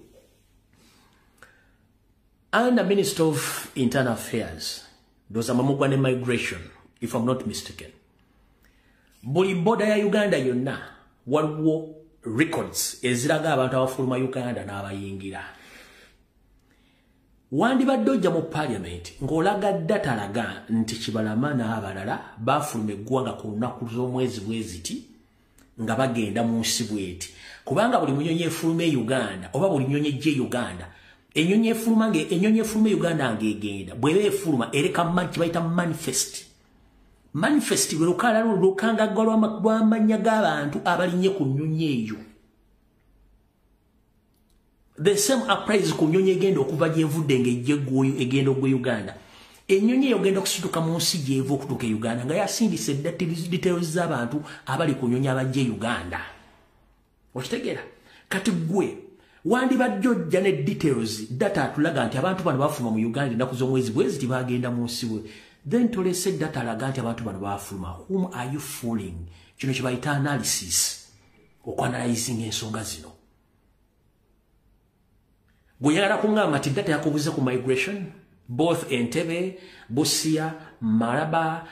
under Minister of Internal Affairs doza mamugwa ne migration, if I'm not mistaken, buli boda ya Uganda yonna waliwo records eziraga abantu abafuluma Uganda n'abayingira. Wandibadde ojja mu parliament ng'olaga data alaga nti Kibalama n'abalala bafuluma eggwanga ku lunaku z'omwezi bweziti nga bagenda mu nsi bweti. Kubanga buli munyonyi efuluma e Uganda oba buli nyonyi ejje Uganda, enyonyi efuluma Uganda ng'egenda bw'eba efuluma ereka kibayita manifest. Manifest lwe lukala lukangagga lw'amannya g'abantu abalinnye ku nnyonyi eyo. The same applies ku nnyonyi egenda okuva gy'evudde egenda ogwe Uganda. Ennyonyi eyo egenda okusituka mu nsi gy'eva okutuuka e Uganda nga yasindise details z'abantu abali ku nnyonyi abajja e Uganda. Okitegeera? Kati gwe wandi bajjojja ne details data atulaga nti abantu bano bafuluma mu Uganda ennaku z'omwezi bwezi tibagenda mu nsi we. Then tolese data alaga nti abantu bano bafuluma. Whom are you fooling? Kino kye bayita analysis. Okwanalizing ensonga zino. Bweyagala kungamba nti data yakubuze ku migration, both Entebbe, Busia, Maraba,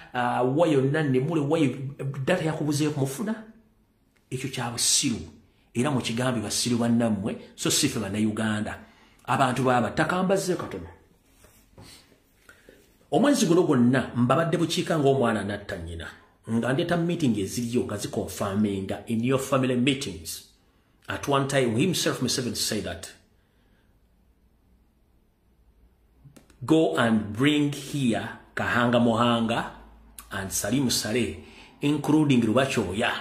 wayo nane mule wayo data yakubuze ku mufuna. Ekyo kya busiru. Era mu kigambi basiru bannammwe so sife bana Uganda. Abantu baba takambaze katono. Omwezi guno gwonna mbabadde bukiika ng'omwana natta nnyina. Nga ndeta meeting eziriyo nga ziconfirminga in your family meetings. At one time himself Museveni said that go and bring here Kahanga Mohanga and Salim Saleh, including Rubachoya,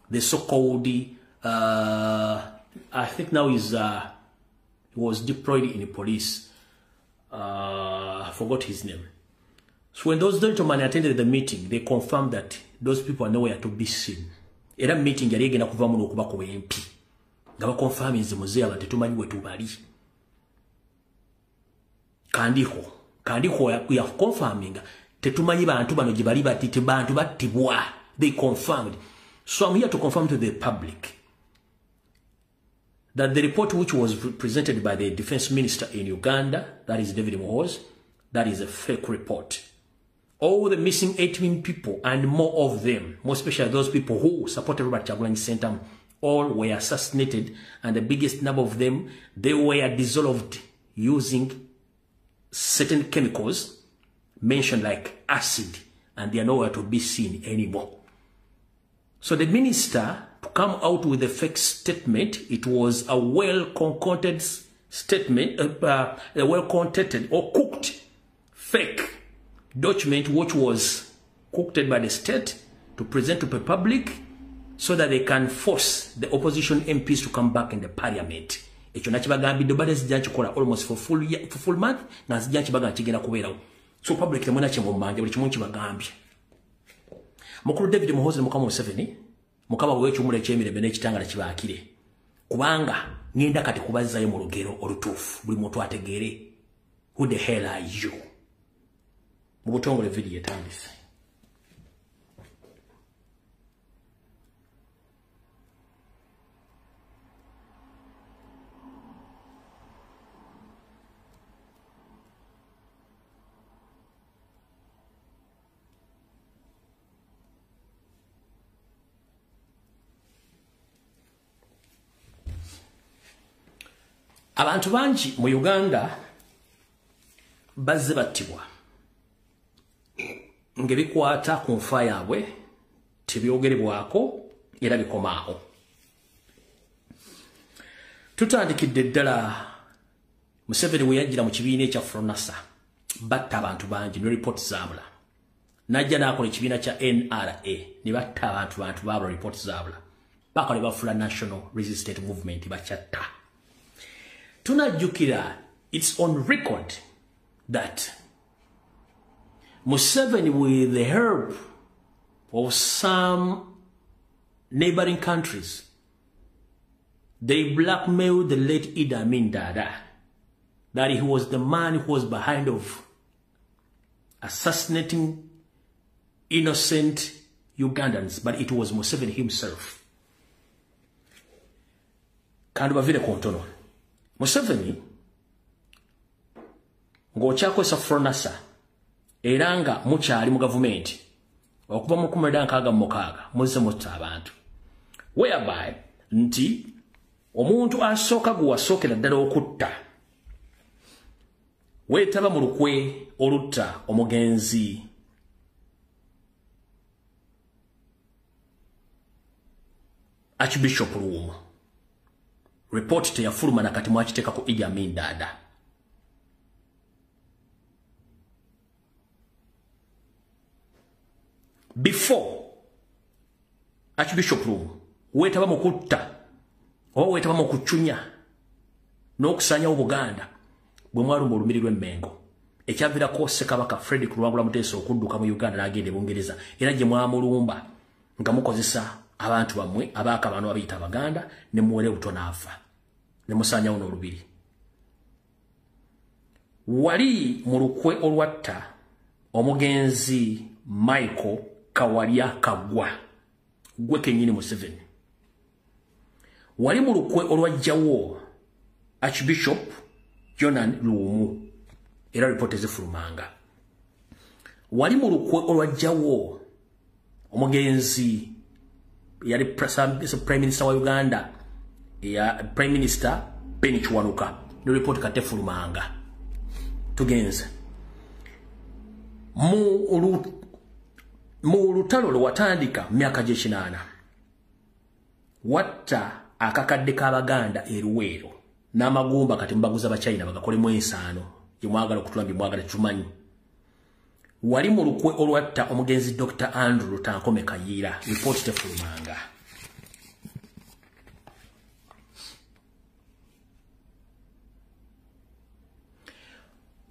the so-called I think now he was deployed in the police. I forgot his name. So when those gentlemen attended the meeting, they confirmed that those people are nowhere to be seen. Era meeting yali egenda kuva muno okuba ku MP. Nga ba confirming muzeya bati tumanyi we tubali. Kandiko ya confirming tetumanyi bantu bano gye bali bati bantu battibwa. They confirmed. So I'm here to confirm to the public that the report which was presented by the defense minister in Uganda, that is David Mohoz, that is a fake report. All the missing 18 people and more of them, more especially those people who supported Robert Kyagulanyi Ssentamu, all were assassinated, and the biggest number of them, they were dissolved using certain chemicals mentioned like acid, and they are nowhere to be seen anymore. So the minister to come out with a fake statement, it was a well-concocted statement, a well-concocted or cooked fake document which was cooked by the state to present to the public so that they can force the opposition MPs to come back in the parliament. Ekyo nakibagambidde bade zijja kikola almost for full month na zijja kibaga kigenda kubeerawo. So public temuna kyembo mmanja buli kimu kibagambye. Mukulu David Muhozi Mukama Museveni mukaba w'ekyumula ekyemirembe n'ekitangala kibaakire. Kubanga ngenda kati kubazzayo mu lugero olutuufu buli muntu ategeere who the hell are you. Mu butongole video etandise. Abantu bangi mu Uganda bazze battibwa ngebikwata ku nfa yaabwe tebyogerebwako era bikomaawo. Tutandikidde ddala Museveni we yajjira mu kibiina ekya Fronasa batta abantu bangi ne report zaabula. Najja n'akola ekibiina kya NRA ne batta abantu baabula report zaabula. Paka ne bafula National Resistance Movement bakyatta. Tunajjukira, it's on record that Museveni, with the help of some neighboring countries, they blackmailed the late Idi Amin Dada, that he was the man who was behind of assassinating innocent Ugandans, but it was Museveni himself. Kandi bavire kontono. Museveni ng'okyakozesa Fronasa era nga mukyali mu gavumenti okuva mu 1996 muzze mutta abantu whereby nti omuntu asooka gwe wasookera ddala okutta weetaba mu lukwe olutta omugenzi Archbishop Luumu. Report teyafuluma nakati mwakiteekako Idi Amin Dada. Before Archbishop Luumu weetaba mu kutta oba weetaba mu kucunya n'okusanya Obuganda bwe mwalumba olumiri lw'Emmengo ekyaviirako Ssekabaka Frederick Luwagula Muteesa okudduka mu Uganda n'agenda e Bungereza era gye mwamulumba nga mukozesa abantu bamwe abaaka bano abiyita Abaganda ne muwere buto n'afa ne musanya ono olubiri. Wali mu lukwe olwatta omugenzi Michael Kawalya Kagwa gwe kenyini Museveni. Wali mu lukwe olwajjawo Archbishop Jonan Lumu era report ezifulumanga. Wali mu lukwe olwajjawo omugenzi yali Prime Minister wa Uganda ya Prime Minister Ben Chwanuka ne report katefulumanga. Tugenze mu lutalo lwatandika myaka gye 8 watta akakadde k'Abaganda eruweero n'amagumba kati mbaguza Bachina bagakolemu ensaano yemwagala okutulambye mwagala tumanyi. Wali mu lukwe olwatta omugenzi Dr. Andrew Tankome Kayiira report tefulumanga.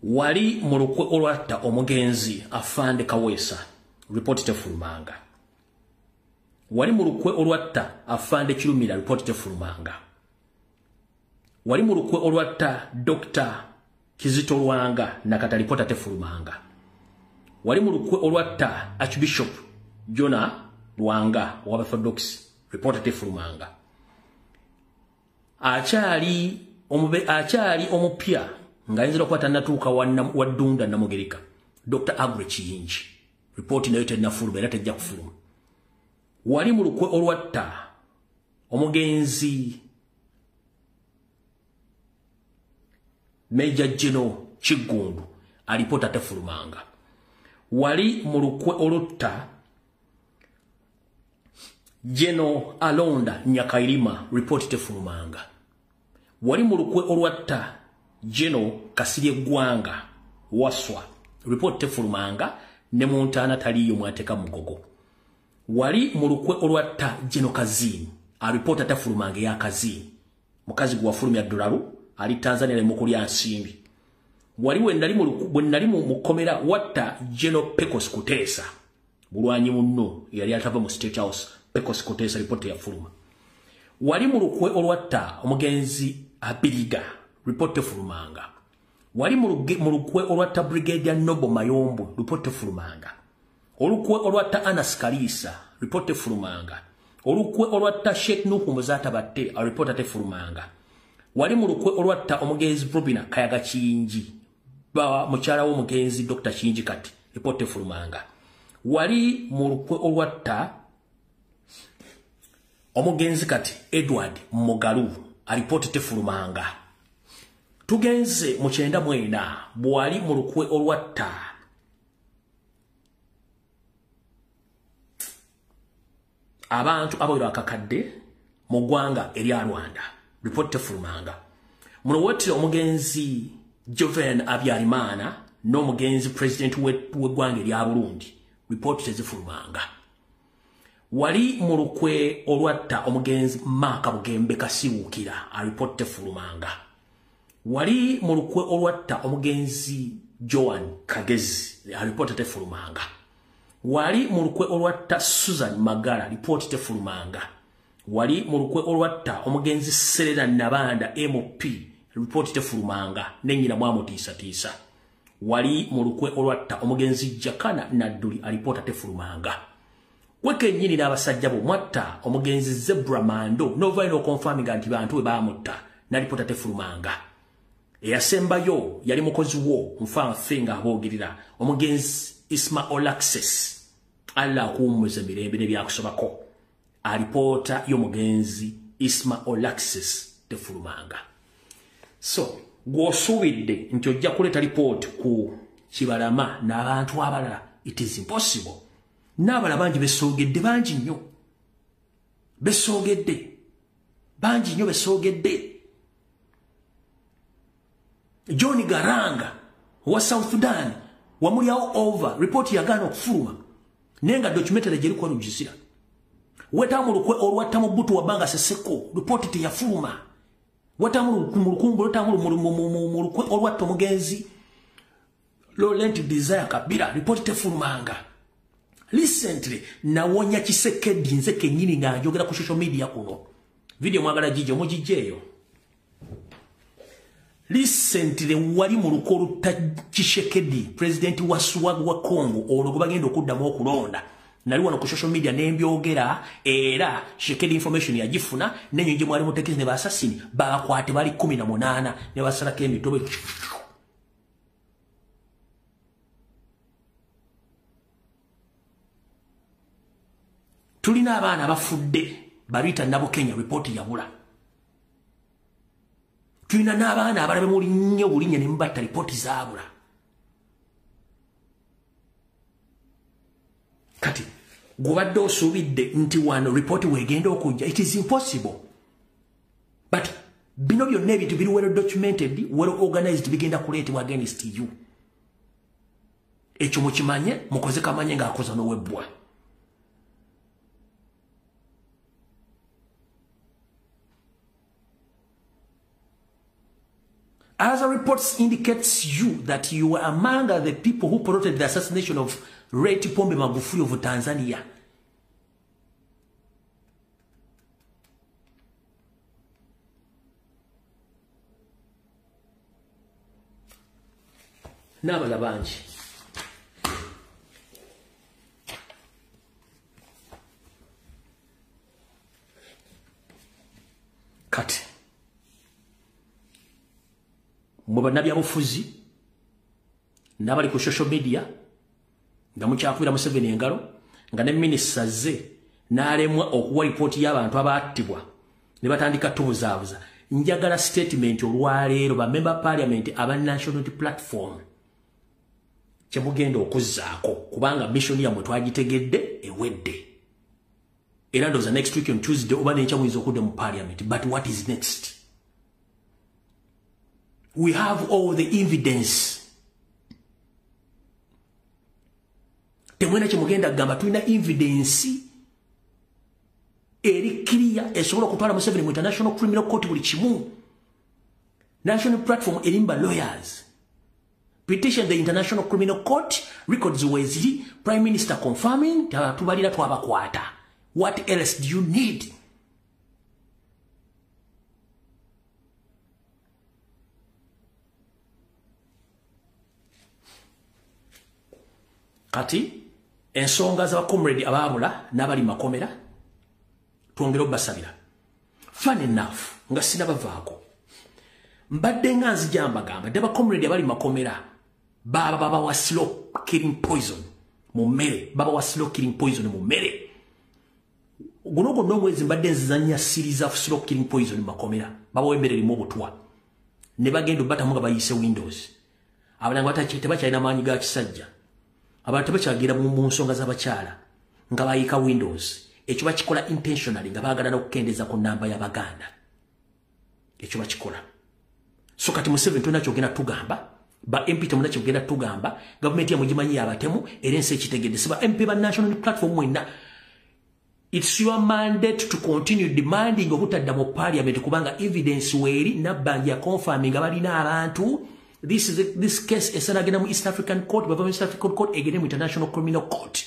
Wali mu lukwe olwatta omugenzi Afande Kaweesa report tefulumanga. Wali mu lukwe olwatta Afande Kirumira report tefulumanga. Wali mu lukwe olwatta Dr. Kizito Lwanga nakata report tefulumanga. Wali mu lukwe olwatta Archbishop Jona Lwanga wa Orthodox report tefulumanga. Achali omupya ngayinzira kwata natuka wadunda namugereka Dr. Agre Chiyinji report nayo tenafuluma era tejja kufuluma. Wali mu lukwe olwatta omugenzi Major General Chigundu alipota tefulumanga. Wali mu lukwe olutta General Alonda Nyakairima report tefulumanga. Wali mu lukwe olwatta General Kasirye Gwanga Waswa report tefulumanga ne Montana taliyo mwateka mugogo. Wali mu lukwe olwatta General Kazini a report tefulumanga ya Kazini mukazi gwa fulumya dolaru ali Tanzania le mukulya nsimbi. Wali nali mu mukomera watta General Pecos Kutesa bulwanyi munno yali atava mu State House Pecos Kutesa report ya fuluma. Wali mu lukwe olwatta omugenzi Abiriga report tefulumanga. Wali mu lukwe olwatta Brigadier Nobo Mayombo report tefulumanga. Olukwe olwatta Anas Kalisa report tefulumanga. Olukwe olwatta Sheikh Nuhu Muzata Batte report tefulumanga. Wali mu lukwe olwatta omugenzi Probina Kayaga Kiyinji ba mukyala w'omugenzi Dr. Kiyinji kati report tefulumanga. Wali mu lukwe olwatta omugenzi kati Edward Mugalu report tefulumanga. Tugenze mu 94 bwali mu lukwe olwatta abantu abawira akakadde mu ggwanga erya Rwanda report tefulumanga. Muno wetira omugenzi Joven Abyarimana n'omugenzi president w'eggwanga erya Burundi report tezifulumanga. Wali mu lukwe olwatta omugenzi Maka Bugembe Kasiwukira report tefulumanga. Wali mu lukwe olwatta omugenzi Joan Kagezi report tefulumanga. Wali mu lukwe olwatta Susan Magara report tefulumanga. Wali mu lukwe olwatta omugenzi Serena Nabanda MP report tefulumanga nenyina mwamutiisa. Wali mu lukwe olwatta omugenzi Jakana Nadduli report tefulumanga. Weke nyini n'abasajja bo mwatta omugenzi Zebra Mando novaino confirming anti bantu we bamutta na report tefulumanga. Eyasembayo yali mukozi wo mfana finga abogirira omugenzi Isma Olaxes alla kuumuze mirembe ne byakusobako alipota y'omugenzi Isma Olaxes tefulumanga. So gwosuwidde nti ojja kuleta report ku Kibalama n'abantu abalala it is impossible. N'abala bangi besoogedde bangi nnyo besoogedde John Garanga wa South Sudan wamulyawo over report yagana okufuluma nenga documentary gye liko lujjisira. Wetamu lukwe olwatta mu Butu Wabanga Seseko report teyafuluma. Wetamu mu lukumbu wetamu mu lukwe olwatta omugenzi Laurent Desire Kabila report tefulumanga. Recently nawonya Kisekedde nze kennyini nga njogera ku social media kuno video mwagala gijjo mugijjeeyo Recently wali mu lukolu Tshisekedi president wa Suwagu wa Congo olwo bagenda okuddamu okulonda nali wano ku social media nembyogera era Tshisekedi information yagifuna nenyo nje mwali mutekezi ne basasini bakwate bali 18 ne basalako emitobe tulina abaana abafudde barita nabo Kenya report yabula tulina n'abaana abalabe mu linnyo bulinnya ne mbatta report zaabula kati gubadde osuubidde nti wano report wegenda okujja it is impossible but bino byonna ebintu biri well documented well organized bigenda kuleetebwa against you ekyo mukimanye mukoze kamanye ng'akoza n'owebbwa as the reports indicates you that you were among the people who promoted the assassination of Ray Pombe Magufuli of Tanzania. Nabala banji. Cut. Muba nabya bufuzi nabali ku social media ndamukyakubira Museveni engalo nga ne minister ze nalemwa okuwa report y'abantu abattibwa ne batandika tubuzaabuza njagala statement olwaleero ba member parliament aba national platform kyemugenda okuzzaako kubanga mission yamwe twagitegedde ewedde era ndoza next week on Tuesday oba n'enkya muyinza okudda mu parliament but what is next? We have all the evidence. Temwena kyemugenda gamba tulina evidence eri clear esobola okutwala Museveni mu International Criminal Court buli kimu. National platform erimba lawyers. Petition the International Criminal Court, records weziri, Prime Minister confirming, tubalira twabakwata. What else do you need? Kati ensonga za comrade ababula nabali makomera tuongera obasabira fun enough nga sina bavaako mbadde nga nzijamba gamba deba comrade abali makomera baba wa slow killing poison mu mmere baba wa slow killing poison mu mmere gunogo nomwezi mbadde nzizanya series of slow killing poison mu makomera baba wembere limu obutwa ne bagendo batamuga bayise Windows abalanga batachite bakyalina maanyi ga kisajja abantu bakyagira mu nsonga z'abakyala nga bayika Windows ekyo bakikola intentionally nga baagala n'okukendeza ku namba y'Abaganda ekyo bakikola so kati Museveni tunakyo genda tugamba ba MP temunakyo genda tugamba government ya mugimanyi yabatemu era ensi ekitegedde siba MP ba national platform mwena it's your mandate to continue demanding obutadda mu parliament kubanga evidence weeri nabbanja confirming abalina abantu. This case is agenda mu East African Court, but East African Court again International Criminal Court.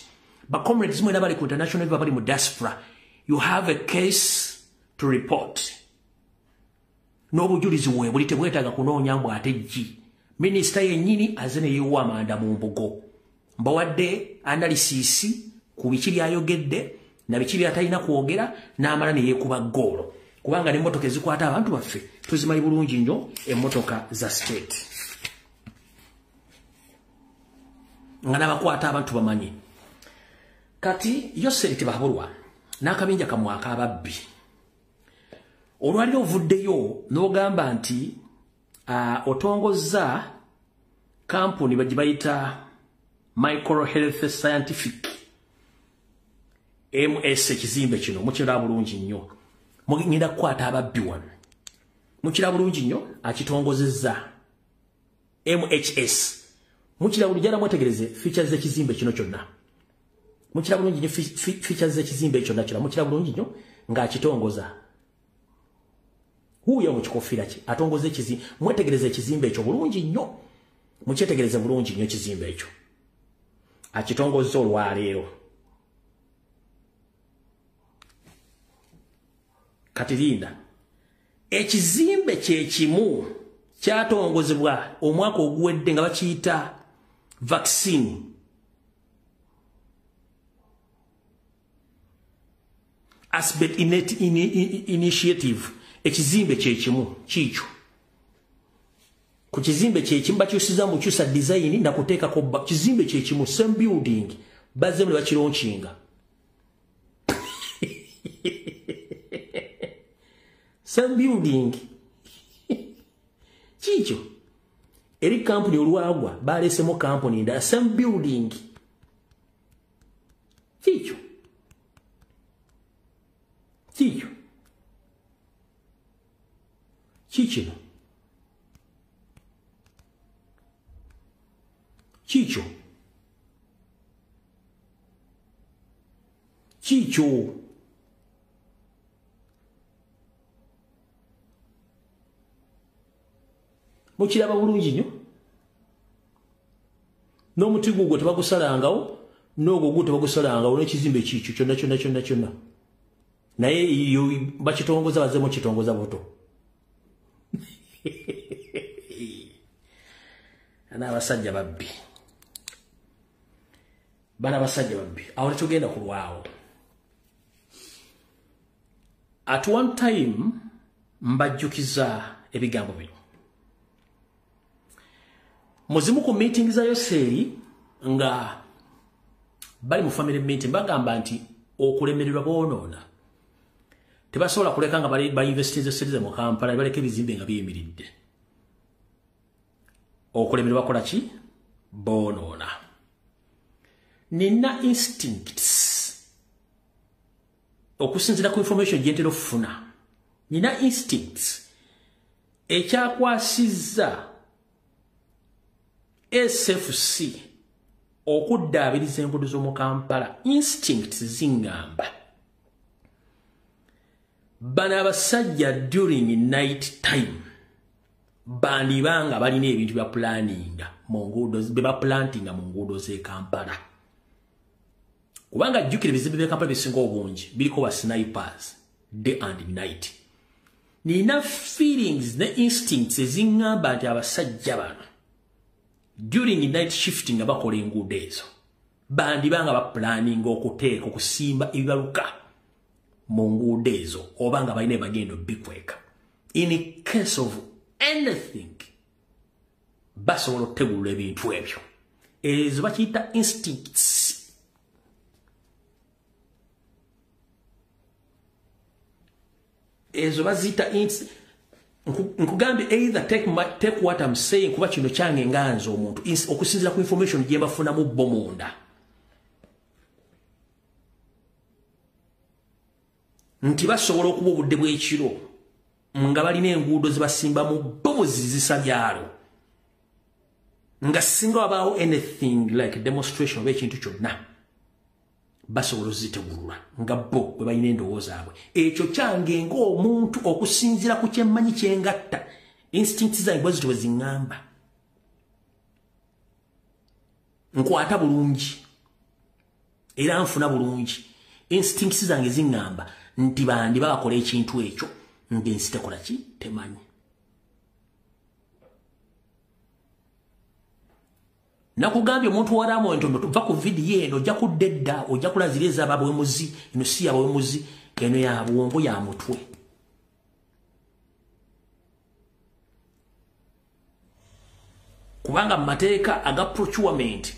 But comrades mwena bali ku international bali mu diaspora. You have a case to report. No bujulizi we bulite bwetaga kunoonya mbwa ateji. Minister yennyini azene yewa amanda mu mbugo. Mbawadde analysis ku bikiri ayogedde na bikiri atalina kwogera n'amala ne yekuba golo. Kubanga n'emmotoka ezikwata abantu baffe tuzimanyi bulungi nnyo emmotoka za state. Ngana bakwata abantu bamanyi. Kati Yoseri tebabulwa n'akabinja kamwaka ababbi. Olwaliro ovuddeyo n'ogamba nti otongozza kampuni bagibayita Micro Health Scientific MS ekizimbe kino mukira bulungi nnyo. Mugenda kukwata ababbi wano. Mukira bulungi nnyo akitongozezza MHS. Mukira bulujana mwetegereze features z'ekizimbe kino kyonna. Mukira bulungi nnyo features z'ekizimbe ekyo nakira mukira bulungi nnyo ng'akitongoza. Huyo mukikofira ki atongoze ekizimbe mwetegereze ekizimbe ekyo bulungi nnyo. Mukyetegereze bulungi nnyo ekizimbe ekyo. Akitongoza olwaleero. Katirinda ekizimbe kye kimu kyatongozebwa omwaka oguwedde nga bakiyita vaccine. Aspect initiative ekizimbe kyekimu kikyo ku kizimbe kyekimu bakyusiza mu kyusa design na kuteekako kizimbe kyekimu same building bazze mu bakironchinga same building kikyo eri company olwagwa balesemo company nda same building kikyo kikyo kikyo kikyo kikyo mukiraba bulungi nnyo n'omuti gugwo tebagusalangawo n'ogwo gwo tebagusalangawo n'ekizimbe kikyo kyonna naye bakitongoza bazemu kitongoza buto abasajja babbi bana basajja babbi awo tetugenda kulwawo. At one time mbajjukiza ebigambo bino muzimu ku meeting za Yoseri nga bali mu family meeting bagamba nti okulemererwa boonoona tebasobola kuleka nga ba investize mu Kampala baleke ebizimbe nga biyimiridde. Okulemererwa kola ki boonoona. Nina instincts okusinzira ku information gyentera okufuna. Nina instincts ekyakwasizza SFC okuddaabiriza enguudo z'omu Kampala. Instincts zingamba bana abasajja during night time bandibanga balina ebintu bya planninga mu nguudo beba plantinga mu nguudo z'e Kampala. Kubanga jjukira ebizimbe bya Kampala bisinga obungi biriko ba snipers day and night. Nina feelings ne instincts ezingamba nti abasajja bano during night shifting nga bakola enguudo ezo bandibanga ba planning okuteeka okusimba ebibaluka mu nguudo ezo oba nga balina ebagenda bikweka. In case of anything basobola okutegulula ebintu ebyo. Ezo bakiyita instincts. Ezo bazita nkugambye either take what I'm saying kuba kino kyange nganza omuntu okusinzira ku information gye mbafuna mu bo munda. Nti basobola okuba obudde bw'ekiro nga balina enguudo zibasimba mu bozi zisabyalo nga singa wabaawo anything like demonstration oba ekintu kyonna basobola ozitegulula nga bo bwe balina endowooza abwe. Ekyo kyange ng'omuntu okusinzira ku kyemmanyi kyengatta instincts zange bwe zito bwe ziŋŋamba nkwata bulungi era nfuna bulungi. Instincts zange ziŋŋamba nti bandi bakola ekintu ekyo ng'ensi tekola ki temanyi. Nakugambye omuntu waramu entondo va ku video eno ojja kuddedda ojja kulaziriza ababwemuzi eno si ababwemuzi eno ya bwongo ya mutwe. Kubanga mateeka aga procurement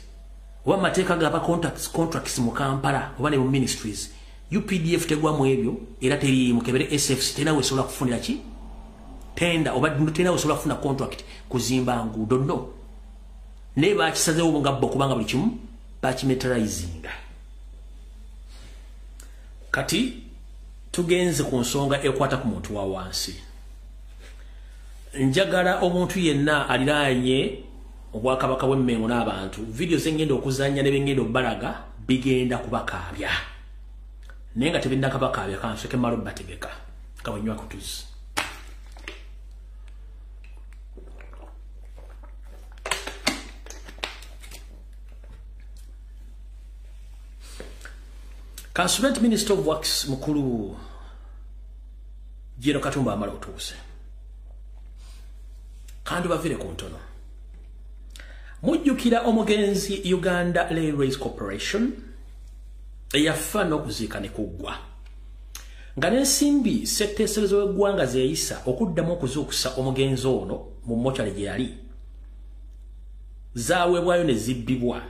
oba mateeka gaba contracts mu Kampala oba ne mu ministries UPDF tegwa mu ebyo era teri mukebere SFC tena wesobola kufunira ki tenda oba tena wesobola kufuna contract kuzimba nguudo no. Ne bakisazeewo nga bo kubanga buli kimu bakimeterizinga. Kati tugenze ku nsonga ekwata ku muntu wa wansi. Njagala omuntu yenna aliraanye obwakabaka bw'emmengo n'abantu video zengenda okuzanya ne bengenda obbalaga bigenda kubakaabya. Naye nga tebinna kabakaabya kanseke malo bategeka kawanywa kutuzi. Consultant Minister of Works mukulu Jero Katumba amala otuuse. Kandi bavire ku ntono. Mujjukira omugenzi Uganda Railways Corporation eyafa n'okuziika ne kuggwa. Nga n'ensimbi ssetteeserezo w'eggwanga zeeyisa okuddamu okuzuukusa omugenzi ono mu mochale gye yali zaaweebwayo ne zibbibwa.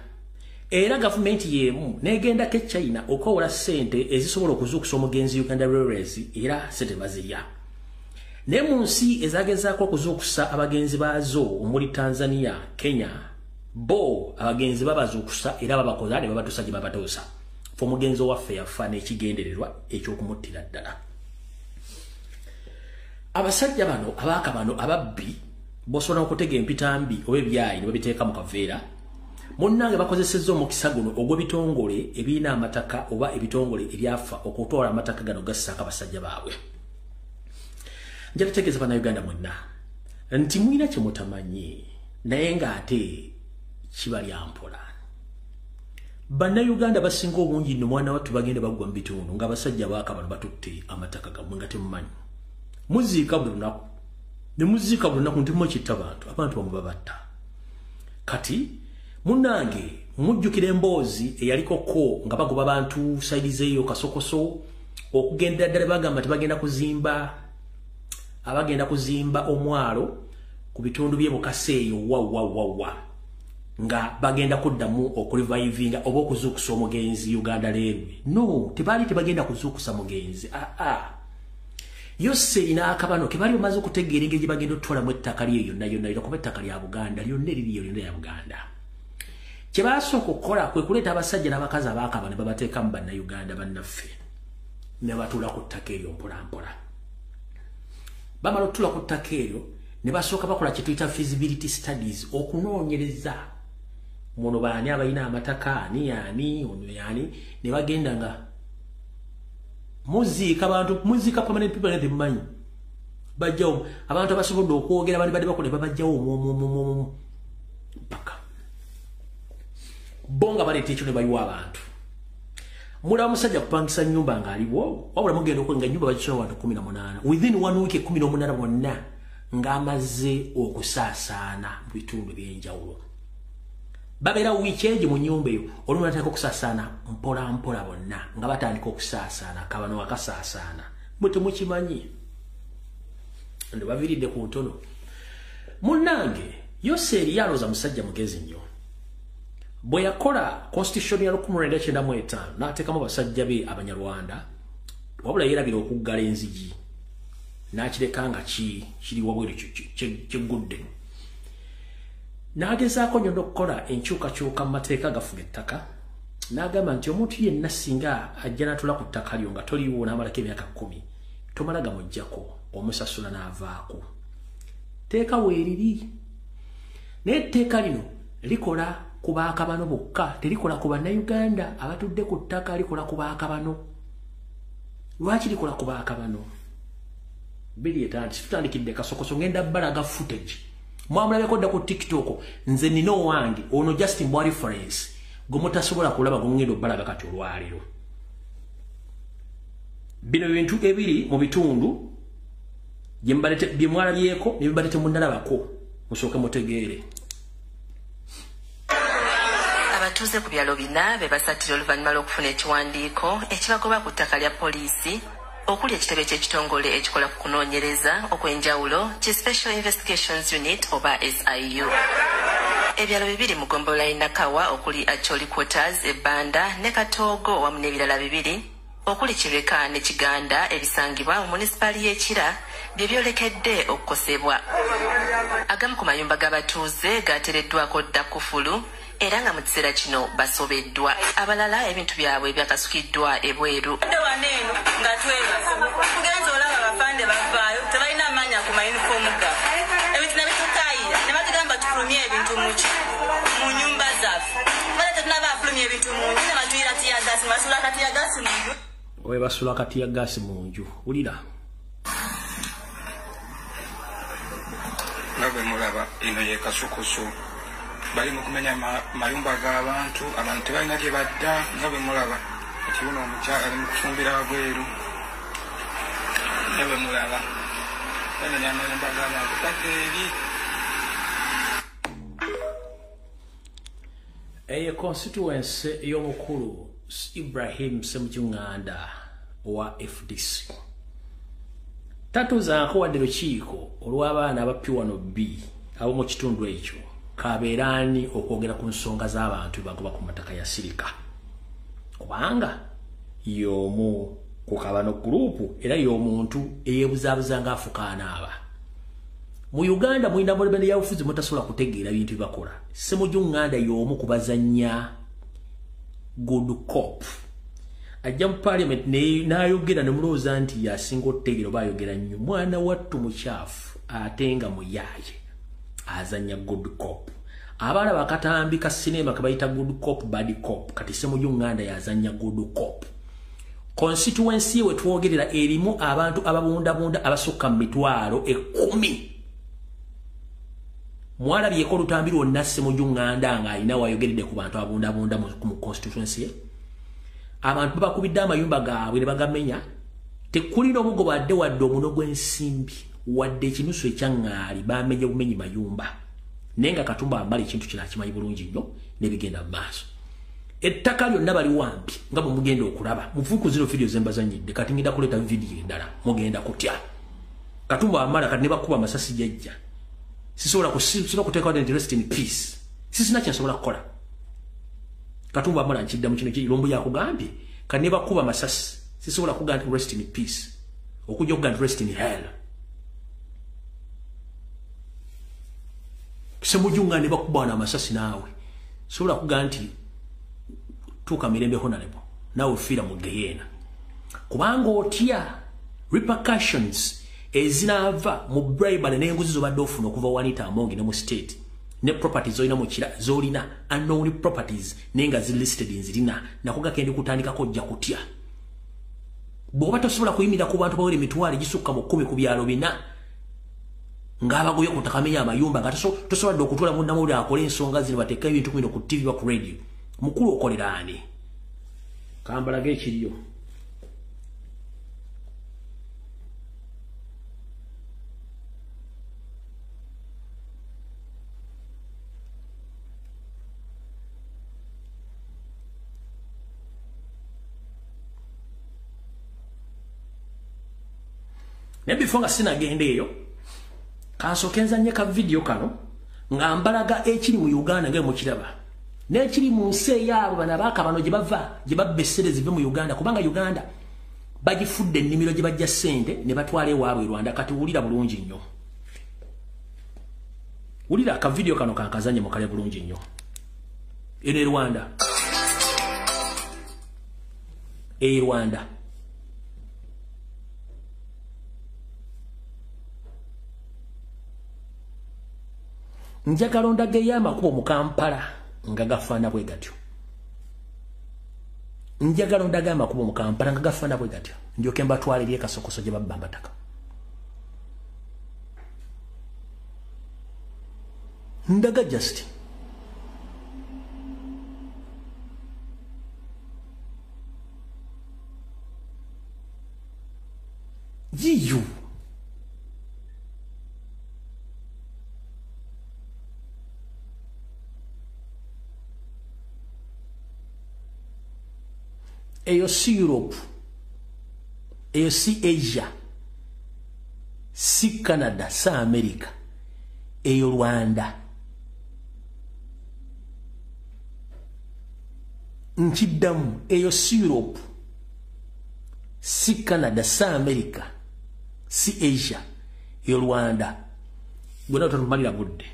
Era gavumenti y'emu n'egendako e China okwewola ssente ezisobola okuzuukusa omugenzi Uganda Railways era ssente bazirya. Ne mu nsi ezagezaako okuzuukusa abagenzi baazo omuli Tanzania, Kenya, bo abagenzi babazuukusa era babakola ne babatuusa gye babatuusa. Ffe omugenzi waffe yafa n'ekigendererwa eky'okumuttira ddala. Abasajja bano abaaka bano ababbi bosobola okutega empitambi oba ebyayi ne babiteeka mu kaveera. Munnange bakozesezza omukisa guno ogw'ebitongole ebirina amataka oba ebitongole ebyafa okutwala amataka gano gassaako abasajja baabwe. Nja tutegeeza bannayuganda mwenna nti mwina kye mutamanyi naye ng'ate kibalya mpola. Bannayuganda basinga obungi nno mwana wattu bagenda baggwa mu bitundu ng'abasajja baaka bano batutte amataka gammwe nga temumanyi. Muziika buli lunaku ne muziika buli lunaku nti mukitta abantu bamwe babatta. Kati munnange mujjukira emboozi eyalikoko nga bagoba abantu sayidizeeyo kasokoso okugenda ddala bagamba nti bagenda kuzimba omwalo ku bitundu by'e Bukaseeyo wa nga bagenda kuddamu okulivayivinga oba okuzuukusa omugenzi Uganda Railway. No, tebagenda kuzuukusa mugenzi. Yoseri n'akabano ke bali bamaze okutegeera engeri gye bagenda otwalamu ettaka lye yonna kuba ettaka lya Buganda lyonna eriri lyonna lya Buganda. Kye baasooka okukola kwe kuleeta abasajja n'abakazi abaakaba ne babateekamu bannayuganda bannaffe ne batuula ku ttaka eryo mpolampola. Bamala otuula ku ttaka eryo ne basooka bakola kye tuyita feasibility studies okunoonyereza muno baani abalina amataka ani ono yani ne bagenda nga muziika permanent people ne temumanyi bajjawo abantu abasobodde okwogera bali badde bakola babajjawo mpaka bonga baleeta ekyo ne bayiwa abantu. Mulaba musajja kupangisa nnyumba ng'aliwo wabula mugenda okwenga nnyumba bagisoma abantu 18 within 1 week 18 bonna ng'amaze okusaasaana mu bitundu by'enjawulo. Babeera wiiki egi mu nnyumba eyo olumu batandika okusaasaana mpola bonna nga batandika okusaasaana kabano akasaasaana bwe temukimanyi ndo baviridde ku ntono. Munnange Yoseri yalooza musajja mugezi nnyo bwe yakola constitution ya 1995 n'ateekamu basajja be Abanyarwanda wabula yeerabira okuggala enzigi n'akireka nga kiri wabweru kyeggudde. N'agezaako nnyo okukola enkyukakyuka mu mateeka gafuga ettaka n'agamba nti omuntu yenna singa ajja n'atula ku ttaka lyo nga toliiwo n'amalako emyaka 10 tomala gamuggyako omusasula n'avaako. Teeka weeriri naye etteeka lino likola ku baakabano bokka terikola ku bannayuganda abatudde ku ttaka likola ku baakabano. Lwaki likola ku baakabano? Bilieta nti tutandikidde kasokoso ngenda balaga footage mwamulabeko dda ku TikTok nze nina owange ono Justin Bwa reference gwe mutasobola kulaba gongenda obbalaga kati olwaliro. Bino bintu ebiri mu bitundu bye mwalabyeko ne bibalete munnalabako musooke mutegeere. Abatuuze ku byalo bina be basattira oluvannyuma lw'okufuna ekiwandiiko ekibagoba ku ttaka lya poliisi okuli ekitebe ky'ekitongole ekikola ku kunoonyereza okw'enjawulo ki Special Investigations Unit oba SIU. Ebyalo bibiri mu ggombolola y'e NAKACWA okuli Acholi Quarters ebbanda ne Katoogo wamu n'ebirala bibiri okuli Kireka ne Kiganda ebisangibwa mu munisipaali y'Ekira bye byolekedde okukosebwa. Agamu ku mayumba g'abatuuze gateereddwako dda kufulu era nga mu kiseera kino basobeddwa. Abalala ebintu byabwe byakasukiddwa ebweru. Waneeno nga twebaza tugenza olaba abafande bavaayo tebalina amanya ku mayunifoomu gaffe ebintu ne bitukaayira ne batugamba tufulumye ebintu mu nyumba zaffe bala tetunaba afulumye ebintu mu nju ne batuyira tiyagasi basula katiyagasi mu nju owe basula katiyagasi mu nju wulira nga bwe mulaba eno ye kasukusu bali mu kumenya mayumba g'abantu abantu tebalina gye badda nga bwe mulaba ekibuno omukyala ali mu kufumbira wabweru nga bwe mulaba bamenya amayumba g'abantu kate eri Constituency y'omukulu Ibrahim Semujunganda wa FDC. Tatuzaako wadde lukiiko olw'abaana abapiwano B ab'omu kitundu ekyo kabeeraani okwogera ku nsonga z'abantu bagoba ku mataka ya sirika. Kubanga y'omu ku kabano gurupu era y'omuntu eyeebuzaabuza ng'afukaana aba. Mu Uganda mwina mulibende ya ufuzi mutasobola kutegeera bintu bibakola. Semujunganda y'omu ku bazannya good cop. Ajja mu parliament n'ayogera ne mulowooza nti yasinga otutegeera oba ayogera nnyo. Mwana wattu mukyafu ate nga muyaaye azannya good cop. Abaana bakatambi ka sinema ke bayita good cop bad cop kati Semujunganda yazannya good cop. Constituency we twogerera erimu abantu ababundabunda abasukka mu mitwalo 10. Mwala byeko lutambi lwonna Semujunganda nga alina wayogeredde ku bantu abundabunda mu constituency. Abantu bakubidde amayumba gaabwe ne bagamenya. Tekulina obugo badde wadde omuno gw'ensimbi wadde ekinusu ekyangaali bamenye bumenyi mayumba. Nenga Katumba amala ekintu kino akimanyi bulungi nnyo ne bigenda mu maaso. Ettaka lyonna bali wampi nga bwe mugenda okulaba. Muvuku zino video zembazanyidde kati ngenda kuleeta video endala mugenda kutya. Katumba amala kati ne bakuba amasasi jjajja. Sisobola kuteeka wadde rest in peace. Sisina kyasobola kukola. Katumba amala nkidda mu kino Lumbuye akugambye kati ne bakuba amasasi sisobola kugamba rest in peace. Okujja okugamba rest in hell. Semujunga ne bakuba na amasasi naawe. Sobola kugamba nti tuka mirembe honorable nawe ufira mu geyena. Kubanga otya repercussions ezinaava mu bribery n'enguzi zobadde ofuna okuva Anita amongi ne mu state ne properties zolina mu kira zolina unknown properties nenga zilisted nzirina nakuga kendi kutandika kojja kutya. Bw'oba tosobola kuyimira ku bantu bawere mitwale gisukka mu 10 ku byalo bina ng'abagoye kutakamenya amayumba nga tosobola okutwala mu namuli akole ensonga zino bateeka ebintu kumino ku TV ba ku radio. Mukulu okolera ani? Kambalage ekiriyo. Nebifonga sina gende eyo. Kansokenza nyeka video kano ngambalaga ekiri mu Uganda nge mukiraba. N'ekiri mu nsi yaabo bana bakabano gye bava gye babbesere zive mu Uganda kubanga Uganda bagifudde ennimiro gye bajja ssente ne batwala ewaabwe Rwanda kati wulira bulungi nnyo. Wulira ka video kano kankazanye mukale bulungi nnyo. Ene Rwanda. Rwanda. Njagala ondage y'amakubo mu Kampala nga gafaana bwe gatyo. Njagala ondage amakubo mu Kampala nga gafaana bwe gatyo. Ndyoke mbatwalire kasokoso gye babba amataka. Ndaga just. Jiyu. Eyo si Europe, eyo si Asia, si Canada, si America, eyo Rwanda. Nchiddamu, eyo si Europe, si Canada, si America, si Asia, eyo Rwanda. Gwena otalumalira budde.